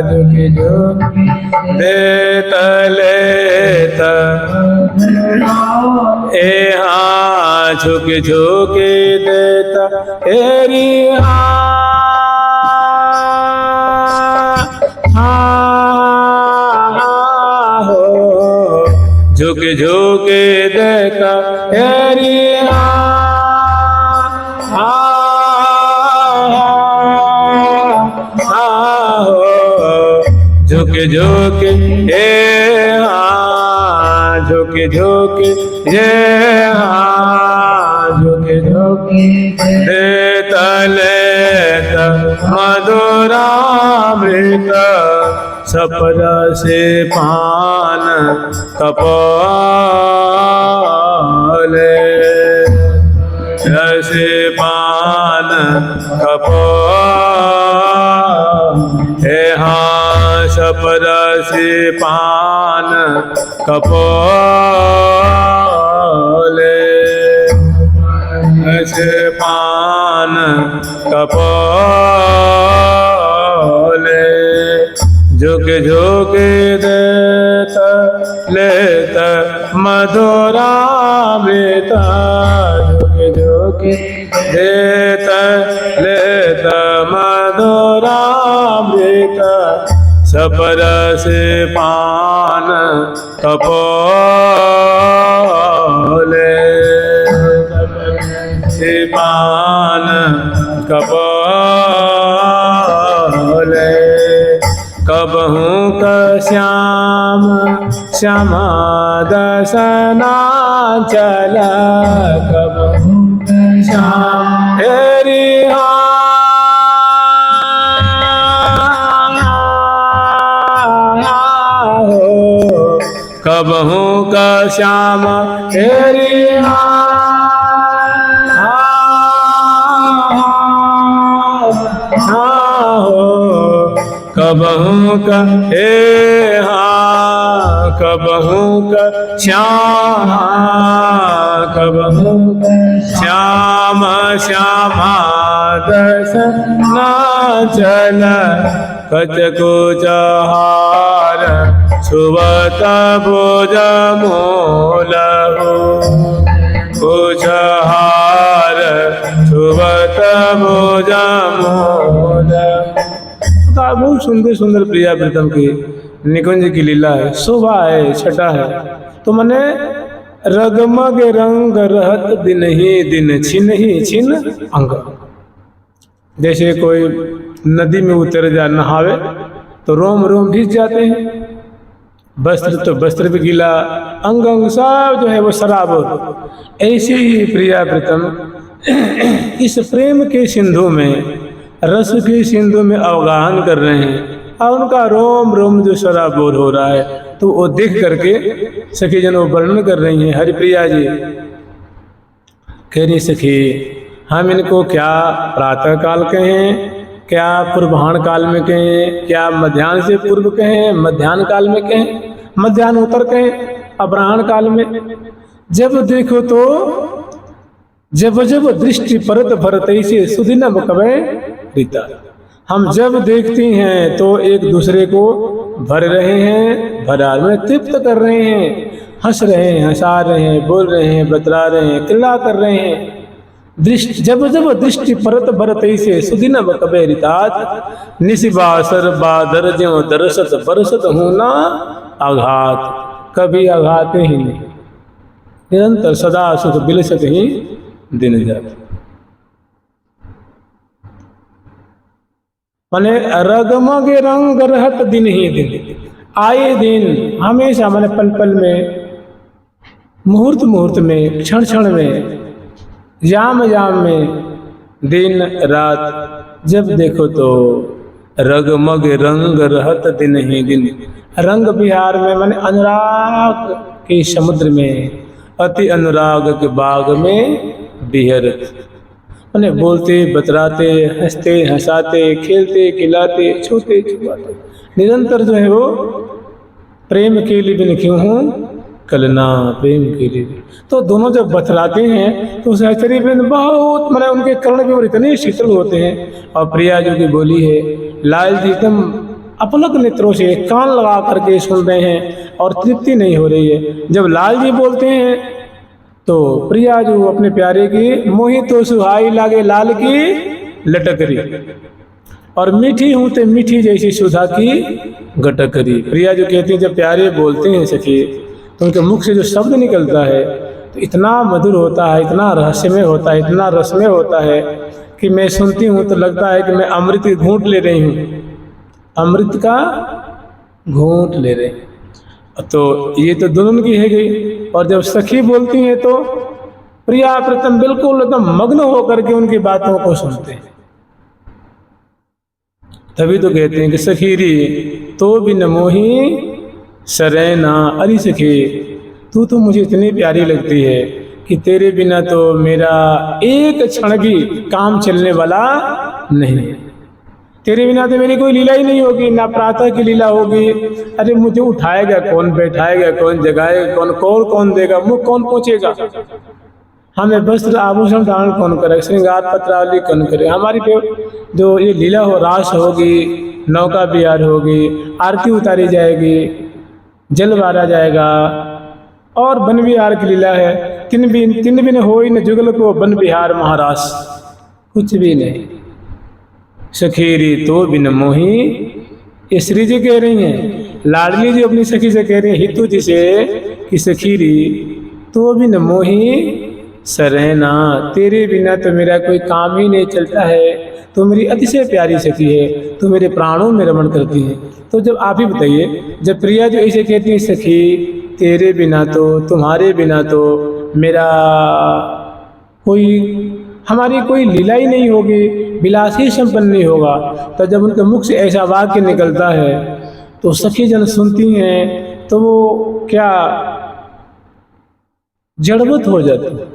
झुक झुक देत लेत हाँ, झुक झुक देत एरी हो, झुक झुक देता एरी झुक झुक ए झुक झुक ये झुक झुक देता लेता मधुरामृत, सपर से पान कपाले, से पान कपाले, हाँ सपर से पान कपाले, से पान कपाले, झुक झुक देता लेता मधुरामृत, झुक झुक देता लेता मधुरामृत, सपर से पान कपाले, से पान कपाले, कबहू का श्याम श्यामा दसना चला, कबहू का श्याम हेरी हो, कबहू का श्याम हेरी कबहू का कबहू का श्याम, कबहू का श्याम श्यामा दसना चला, कचको जहार सुवत भोज मूल हो, कुचहार सुवत भोज मूल। बहुत सुंदर सुंदर प्रिया प्रीतम की निकुंज की लीला है, शोभा है, छटा है। तो मने रगमग रंग रहत दिन ही दिन छिन ही छिन अंग। जैसे कोई नदी में उतर जा नहावे तो रोम रोम भीग जाते हैं, वस्त्र तो वस्त्र भी गीला, अंग अंग सब जो है वो शराब। ऐसे ही प्रिया प्रीतम इस प्रेम के सिंधु में, रस के सिंधु में अवगाहन कर रहे हैं, और उनका रोम रोम जो शराबोर हो रहा है, तो वो देख करके सखी जन वो वर्णन कर रही हैं। हरिप्रिया जी कह रही सखी, हम इनको क्या प्रातः काल कहें, क्या पूर्वाह्न काल में कहें, क्या मध्याह्न से पूर्व कहें, मध्याह्न काल में कहें, मध्याह्नोत्तर कहें, अपराह्न काल में। जब देखो तो जब जब दृष्टि परत भरत से सुदिनम कवे रीता। हम जब देखती हैं तो एक दूसरे को भर रहे हैं, भरा में तृप्त कर रहे हैं, हंस रहे हैं, हंसा रहे हैं, बोल रहे हैं, बतला रहे हैं, किल्ला कर रहे हैं। दृष्टि जब जब दृष्टि परत भरत से सुदिनम कवे रीतात, निशिबासर बादर ज्यों दरसत बरसत होना आघात। कभी आघात ही नहीं, निरंतर सदा सुख बिलसत ही दिन जाते। माने रगमग रंग रहत दिन ही दिन, आए दिन हमेशा, माने पल पल में, मुहूर्त मुहूर्त में, क्षण क्षण में याम याम में दिन रात जब देखो तो रगमग रंग रहत दिन ही दिन। रंग बिहार में माने अनुराग के समुद्र में, अति अनुराग के बाग में बिहरत। माने बोलते बतराते, हंसते हंसाते, खेलते खिलाते, छूते छुपाते, निरंतर जो है वो प्रेम के लिए बिन क्यों हूँ कलना, प्रेम के लिए। तो दोनों जब बतलाते हैं तो सहचरी बिन बहुत माने उनके कर्ण भी इतने शीतल होते हैं। और प्रिया जो की बोली है, लाल जी एकदम अपलक नेत्रों से कान लगा करके सुन रहे हैं और तृप्ति नहीं हो रही है। जब लाल जी बोलते हैं तो प्रिया जो अपने प्यारे की मोही तो सुहाई लागे लाल की लटकरी, और मीठी हूँ तो मीठी जैसी सुधा की गटकरी। प्रिया जो कहती है जब प्यारे बोलते हैं सखी तो उनके मुख से जो शब्द निकलता है तो इतना मधुर होता है, इतना रहस्यमय होता है, इतना रसमय होता है कि मैं सुनती हूँ तो लगता है कि मैं अमृत की घूंट ले रही हूँ, अमृत का घूंट ले रहे हैं। तो ये तो दोनों की है गई। और जब सखी बोलती हैं तो प्रिया प्रथम बिल्कुल एकदम मग्न होकर के उनकी बातों को सुनते हैं। तभी तो कहते हैं कि सखीरी तो बिन मोही सरैना। अरे सखी तू तो मुझे इतनी प्यारी लगती है कि तेरे बिना तो मेरा एक क्षण भी काम चलने वाला नहीं। तेरे बिना तो मेरी कोई लीला ही नहीं होगी, ना प्रातः की लीला होगी। अरे मुझे उठाएगा कौन, बैठाएगा कौन, जगाएगा कौन, कौन कौन देगा, मुख कौन पहुँचेगा, हमें वस्त्र आभूषण दान कौन करे, श्रृंगार पत्रावली कौन करे। हमारी जो ये लीला हो, रास होगी, नौका बिहार होगी, आरती उतारी जाएगी, जल बारा जाएगा, और वन विहार की लीला है। तीन बिन हो ही न जुगल को वन विहार महारास, कुछ भी नहीं। सखीरी तो बिन मोही, ये श्री जी कह रही हैं, लाडली जी अपनी सखी से कह रही हैं, हितू जी से कि सखीरी तो बिन मोही सरैना, तेरे बिना तो मेरा कोई काम ही नहीं चलता है। तो मेरी अतिशय प्यारी सखी है, तो मेरे प्राणों में रमण करती है। तो जब आप ही बताइए, जब प्रिया जो ऐसे कहती है सखी तेरे बिना तो, तुम्हारे बिना तो मेरा कोई, हमारी कोई लीला ही नहीं होगी, विलास ही संपन्न नहीं होगा। तो जब उनके मुख से ऐसा वाक्य निकलता है तो सखी जन सुनती हैं तो वो क्या जड़वत हो जाती है।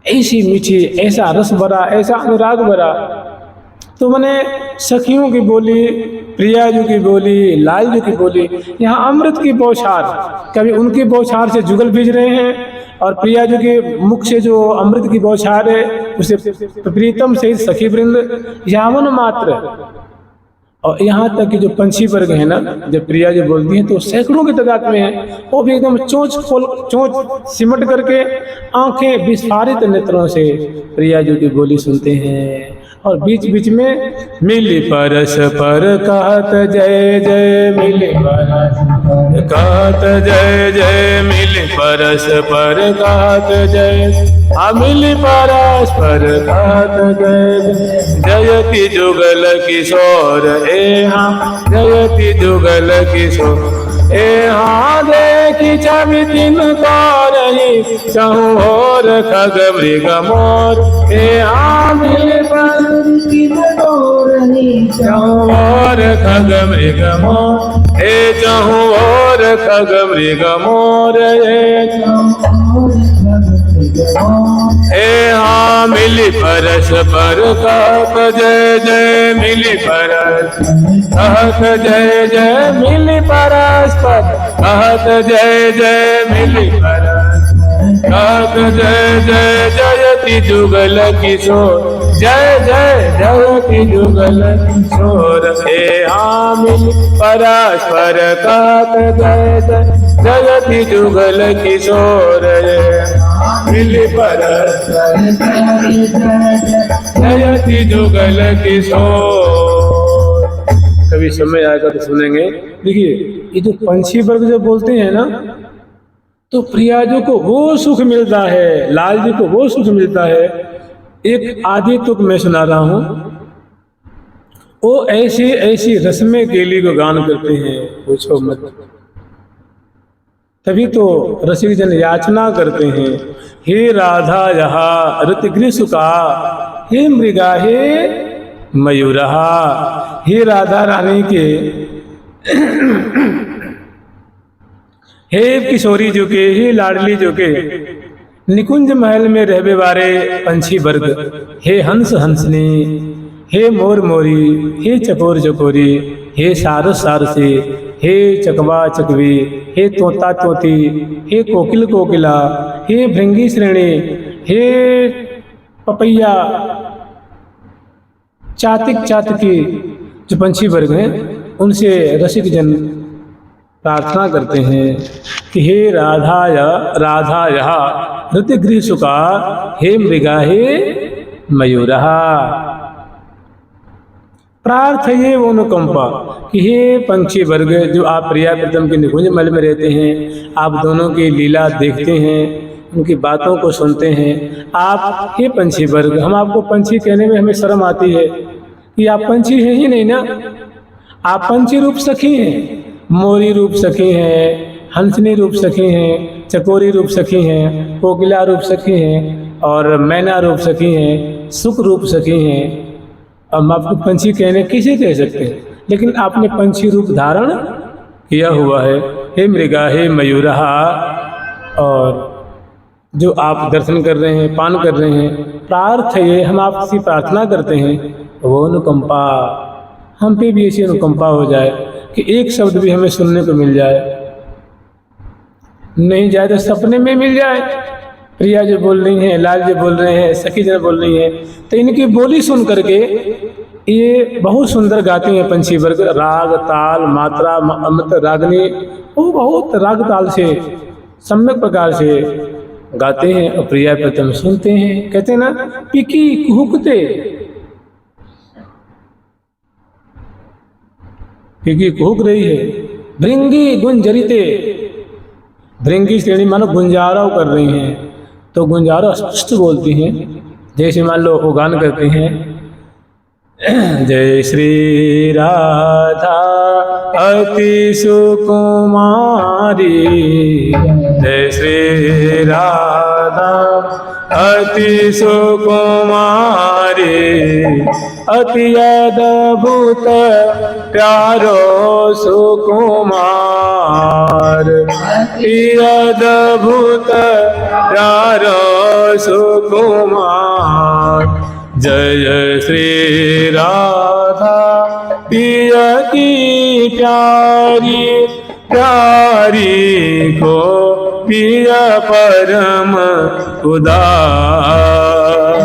ऐसी मीठी, ऐसा रस भरा, ऐसा अनुराग भरा। तो मैंने सखियों की बोली, प्रिया जी की बोली, लाल जी की बोली, यहाँ अमृत की बौछार, कभी उनकी बौछार से जुगल बीज रहे हैं, और प्रिया जी के मुख से जो अमृत की बौछार है उसे प्रीतम से सखी वृंद यावन मात्र। और यहाँ तक कि जो पंछी वर्ग है ना, जब प्रिया जी बोलती हैं तो सैकड़ों की तादाद में है, वो भी एकदम चोंच सिमट करके आंखें विस्फारित नेत्रों से प्रिया जी की बोली सुनते हैं। और बीच बीच में मिली परस पर कहत जय जय, मिली परस पर कहत जय जय, मिली परस पर कहत जय, मिली परस पर कहत जय, जयति जुगल किशोर हाँ, जयति जुगल किशोर हाँ, देखी छवि तीन रही चहु और खग मृग मोर हाँ, मिली चहु और खग मृग मोर चहु और खग मृग मोर हाँ, मिली परस पर कहत जय जय, मिली परस कहत जय जय, मिली परस पर कहत जय जय, मिली परस कहत जय जय, जयति जुगल किशोर जय जय, जयति जुगल किशोर हाँ, मिली परस पर कहत जय जय, जयति जुगल किशोर मिली परस जयति जुगल किशोर। कभी समय आएगा तो सुनेंगे। देखिए ये जो पंछी वर्ग जो बोलते हैं ना, तो प्रिया जी को वो सुख मिलता है, लाल जी को वो सुख मिलता है। एक आदि तुक मैं सुना रहा हूँ। वो ऐसी ऐसी रस्में केली को गान करते हैं, पूछो मत। तभी तो रसिक जन याचना करते हैं, हे राधा यहाँ ऋतगृह सुखा, हे मृगा हे मयूरहा। हे राधा रानी के हे किशोरी जो के, हे लाडली जो के, निकुंज महल में रहबे वारे पंछी वर्ग, हे हंस हंसनी, हे मोर मोरी, हे चकोर चकोरी, हे सारस सारसी, हे चकवा चकवी, हे तोता तोती, हे कोकिल कोकिला, हे भृंगी श्रेणी, हे पपैया, चातिक चातकी, जो पंछी वर्ग हैं उनसे रसिक जन प्रार्थना करते हैं कि हे राधा यहा ऋतगृह सुखा, हे मृगा हे मयूरहा। प्रार्थये वो अनुकंपा कि हे पंछी वर्ग जो आप प्रिया प्रीतम के निकुंज महल में रहते हैं, आप दोनों की लीला देखते हैं, उनकी बातों को सुनते हैं। आप हे पंछी वर्ग, हम आपको पंछी कहने में हमें शर्म आती है कि आप पंछी हैं ही नहीं ना, आप पंछी रूप सखी हैं, मोरी रूप सखी हैं, हंसनी रूप सखी हैं, चकोरी रूप सखी हैं, कोकिला रूप सखी हैं और मैना रूप सखी हैं, सुख रूप सखी हैं। हम आपको पंछी कहने किसे कह सकते हैं, लेकिन आपने पंछी रूप धारण किया हुआ है। हे मृगा हे मयूरहा, और जो आप दर्शन कर रहे हैं, पान कर रहे हैं, प्रार्थये हम आपसे प्रार्थना करते हैं, वो अनुकंपा हम पे भी ऐसी अनुकंपा हो जाए कि एक शब्द भी हमें सुनने को मिल जाए, नहीं जाए तो सपने में मिल जाए। प्रिया जो बोल रही हैं, लाल जो बोल रहे हैं, सखी जन बोल रही हैं, तो इनकी बोली सुन करके ये बहुत सुंदर गाती हैं पंछी वर्ग, राग ताल मात्रा मतलब रागनी, वो बहुत राग ताल से सम्यक प्रकार से गाते हैं और प्रिया प्रीतम सुनते हैं। कहते हैं ना, पिकी कुहुकते, पिकी कुहुक रही है, भृंगी गुंजरिते, भृंगी श्रेणी मानो गुंजाराव कर रही हैं, तो गुंजारा स्पष्ट बोलती हैं। जैसे मान लो वो गान करते हैं, जय श्री राधा अति सुकुमारी, जय श्री राधा अति सुकुमारी, अति अद्भुत प्यारो सुकुमार, अति अद्भुत प्यारो सुकुमार। जय श्री राधा पिया की प्यारी, प्यारी को पिया परम उदार।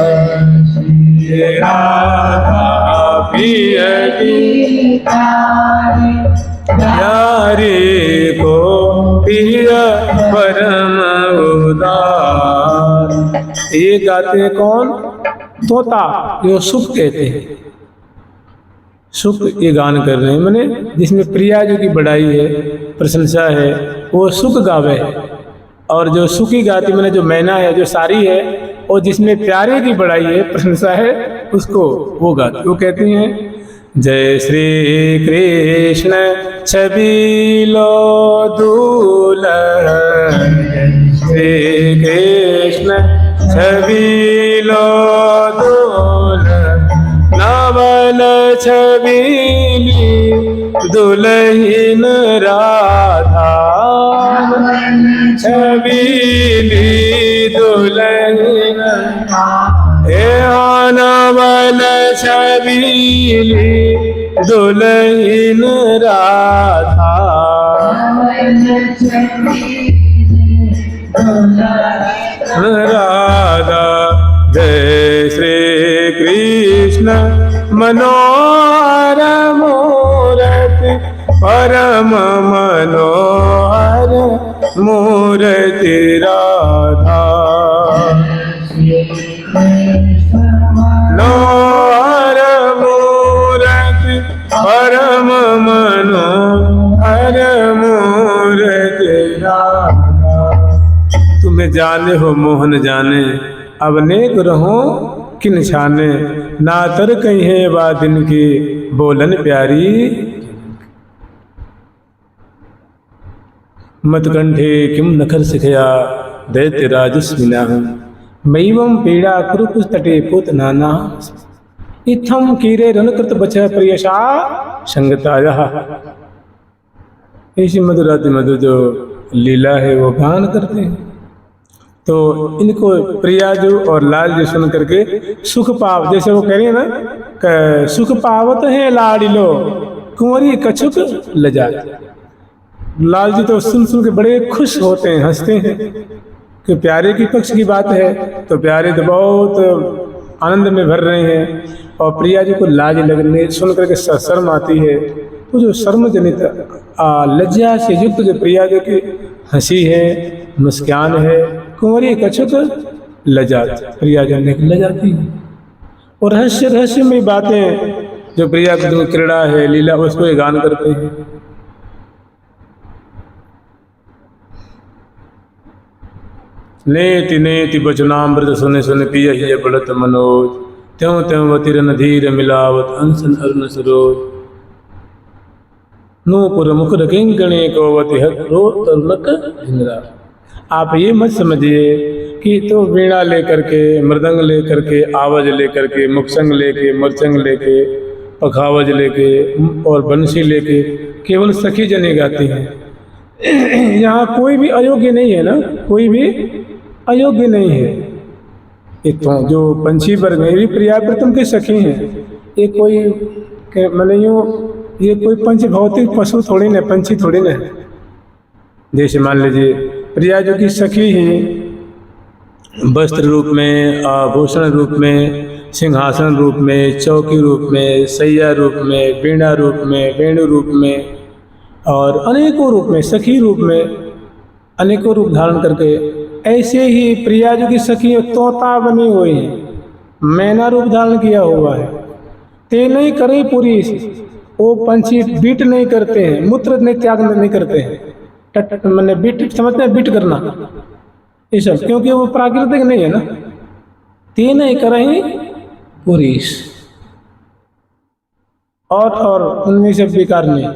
राधा पिया की प्यारी को पिया परम उदार। ये गाते हैं कौन? तोता, जो सुख कहते हैं, सुख ये गान कर रहे हैं, मैंने जिसमें प्रिया जी की बड़ाई है, प्रशंसा है, वो सुख गावे है। और जो सुखी गाती मैंने जो मैना है, जो सारी है, और जिसमें प्यारे की बड़ाई है, प्रशंसा है, उसको वो गाती, वो कहती हैं जय श्री कृष्ण छबीलो दूल्हन, श्री कृष्ण छबीलो दूल्हन, नवल छबीली दुल्हन राधा, छबीली दुल्हन, हे नवल छबीली दुल्हन राधा, राधा। जय श्री कृष्ण मनोहर मूर्ति, परम मनोहर मूर्ति राधा, मनोहर मूर्ति परम मनोहर मूर्ति राधा। तुम्हें जाने हो मोहन जाने, अब नेक रहो किन छाने, नातर कहीं है बा दिन की बोलन प्यारी। मतकंठे किम नखर सिखया दैत्य राजस्विना मैवम पीड़ा कुरुकुश तटे पुत नाना इत्थम कीरे रणकृत बच प्रियशा संगताया। ऐसी मधुराति मधुर जो लीला है वो गान करते हैं। तो इनको प्रियाजू और लालजू सुन करके सुख पाव, जैसे वो कह रही है ना, सुख पावत है लाडिलो कुंवरी कछुक लजा। लालजू तो सुन सुन के बड़े खुश होते हैं, हंसते हैं कि प्यारे की पक्ष की बात है। तो प्यारे तो बहुत आनंद में भर रहे हैं और प्रिया जी को लाज लगने सुन करके शर्म आती है। तो जो शर्म जनित लज्जा से युक्त जो प्रिया जी की हंसी है, मुस्कान है, कुंवरी कछुक लजात, प्रिया जन लजाती है। और रहस्यमय बातें जो प्रिया की जो क्रीड़ा है, लीला, उसको ये गान करते हैं। नेति नेति बचनामृत सुने सुने पिय ही बढ़त मनोज त्यों त्यों वतिरन धीर मिलावत अंसन अरुण सरोज नूपुर मुकुर किंकणे को वति रो तरुणक इंद्रा। आप ये मत समझिए कि तो वीणा लेकर के, मृदंग लेकर के, आवाज लेकर के, मुक्संग लेके, मरचंग लेके, पखावज लेके और बंसी लेके केवल सखी जने गाती हैं। यहाँ कोई भी अयोग्य नहीं है ना, कोई भी अयोग्य नहीं है। ये तो जो पंछी वर्ग में भी प्रिया प्रथम के सखी हैं। ये कोई मैंने यूँ ये कोई पंच भौतिक पशु थोड़ी न, पंछी थोड़ी न है। जैसे मान लीजिए प्रिया जो की सखी ही वस्त्र रूप में, आभूषण रूप में, सिंहासन रूप में, चौकी रूप में, सैया रूप में, वीणा रूप में, वेणु रूप में और अनेकों रूप में, सखी रूप में अनेकों रूप धारण करके, ऐसे ही प्रिया जो की सखी तोता बनी हुई है, मैना रूप धारण किया हुआ है। ते नहीं करे पूरी, वो पंछी बीट नहीं करते हैं, मूत्र नहीं त्याग नहीं करते हैं। मैंने बीट समझते हैं, बीट करना ये सब, क्योंकि वो प्राकृतिक नहीं है ना। ते नहीं करे पूरी और उनमें से बेकार नहीं।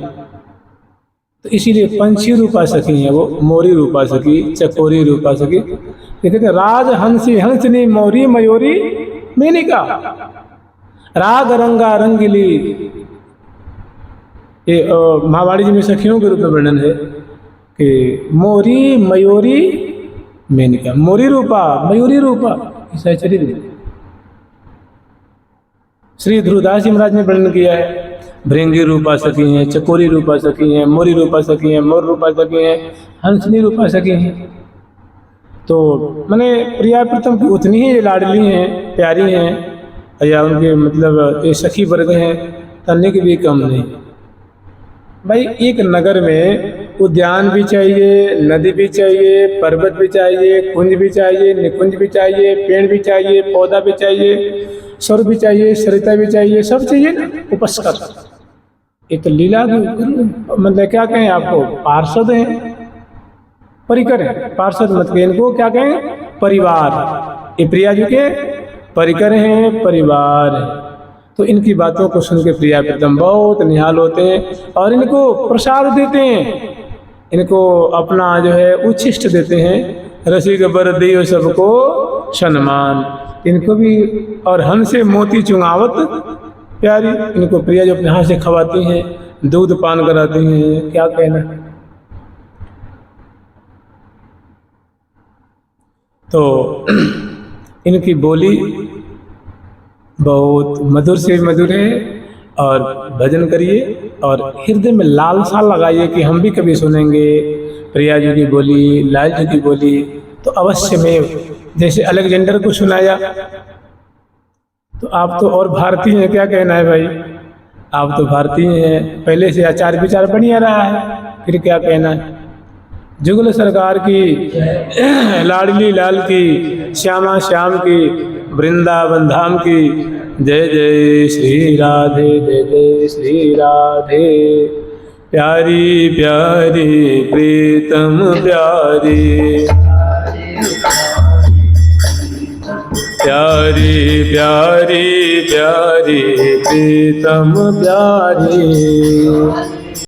तो इसीलिए पंछी रूपा सखी है वो, मोरी रूपा सखी, चकोरी रूपा सखी। कहते राज हंसी हंसनी मोरी मयूरी मेनिका, राग रंगा रंगीली। ये महावाणी जी में सखियों के रूप में वर्णन है कि मोरी मयूरी मेनिका, मोरी रूपा मयूरी रूपा, ऐसा शरीर में। श्री ध्रुवदास जी महाराज ने वर्णन किया है, भृंगी रूपा सखी हैं, चकोरी रूपा सखी हैं, मोरी रूपा सखी हैं, मोर रूपा सखी हैं, हंसनी रूपा सखी हैं। तो मैंने प्रिया प्रथम की उतनी ही लाडली हैं, प्यारी हैं, या उनके मतलब ये सखी वर्ग हैं, तन्ने की भी कम नहीं। भाई एक नगर में उद्यान भी चाहिए, नदी भी चाहिए, पर्वत भी चाहिए, कुंज भी चाहिए, निकुंज भी चाहिए, पेड़ भी चाहिए, पौधा भी चाहिए, स्वर भी चाहिए, सरिता भी चाहिए, सब चाहिए ना। उपस्कर ये तो लीला की मतलब क्या कहें आपको, पार्षद हैं, परिकर हैं। पार्षद मत कहें इनको, क्या कहें, परिवार। ये प्रिया जी के परिकर हैं, परिवार हैं। तो इनकी बातों को सुन के प्रिया प्रीतम बहुत निहाल होते हैं और इनको प्रसाद देते हैं, इनको अपना जो है उच्छिष्ट देते हैं। रसिक बर दियो सबको सम्मान, इनको भी। और हन से मोती चुंगावत प्यारी, इनको प्रिया जो अपने हाथ से खवाती हैं, दूध पान कराती हैं, क्या कहना। तो इनकी बोली बहुत मधुर से मधुर है। और भजन करिए और हृदय में लालसा लगाइए कि हम भी कभी सुनेंगे प्रिया जी की बोली, लाल जी की बोली। तो अवश्य में जैसे अलेक्जेंडर को सुनाया, तो आप तो और भारतीय हैं, क्या कहना है भाई, आप तो भारतीय हैं, पहले से आचार विचार बढ़िया रहा है, फिर क्या कहना है। जुगल सरकार की, लाडली लाल की, श्यामा श्याम की, वृंदावन धाम की, जय जय श्री राधे, जय जय श्री राधे। प्यारी प्यारी प्रीतम प्यारी, प्यारी प्यारी प्यारी प्रीतम प्यारी।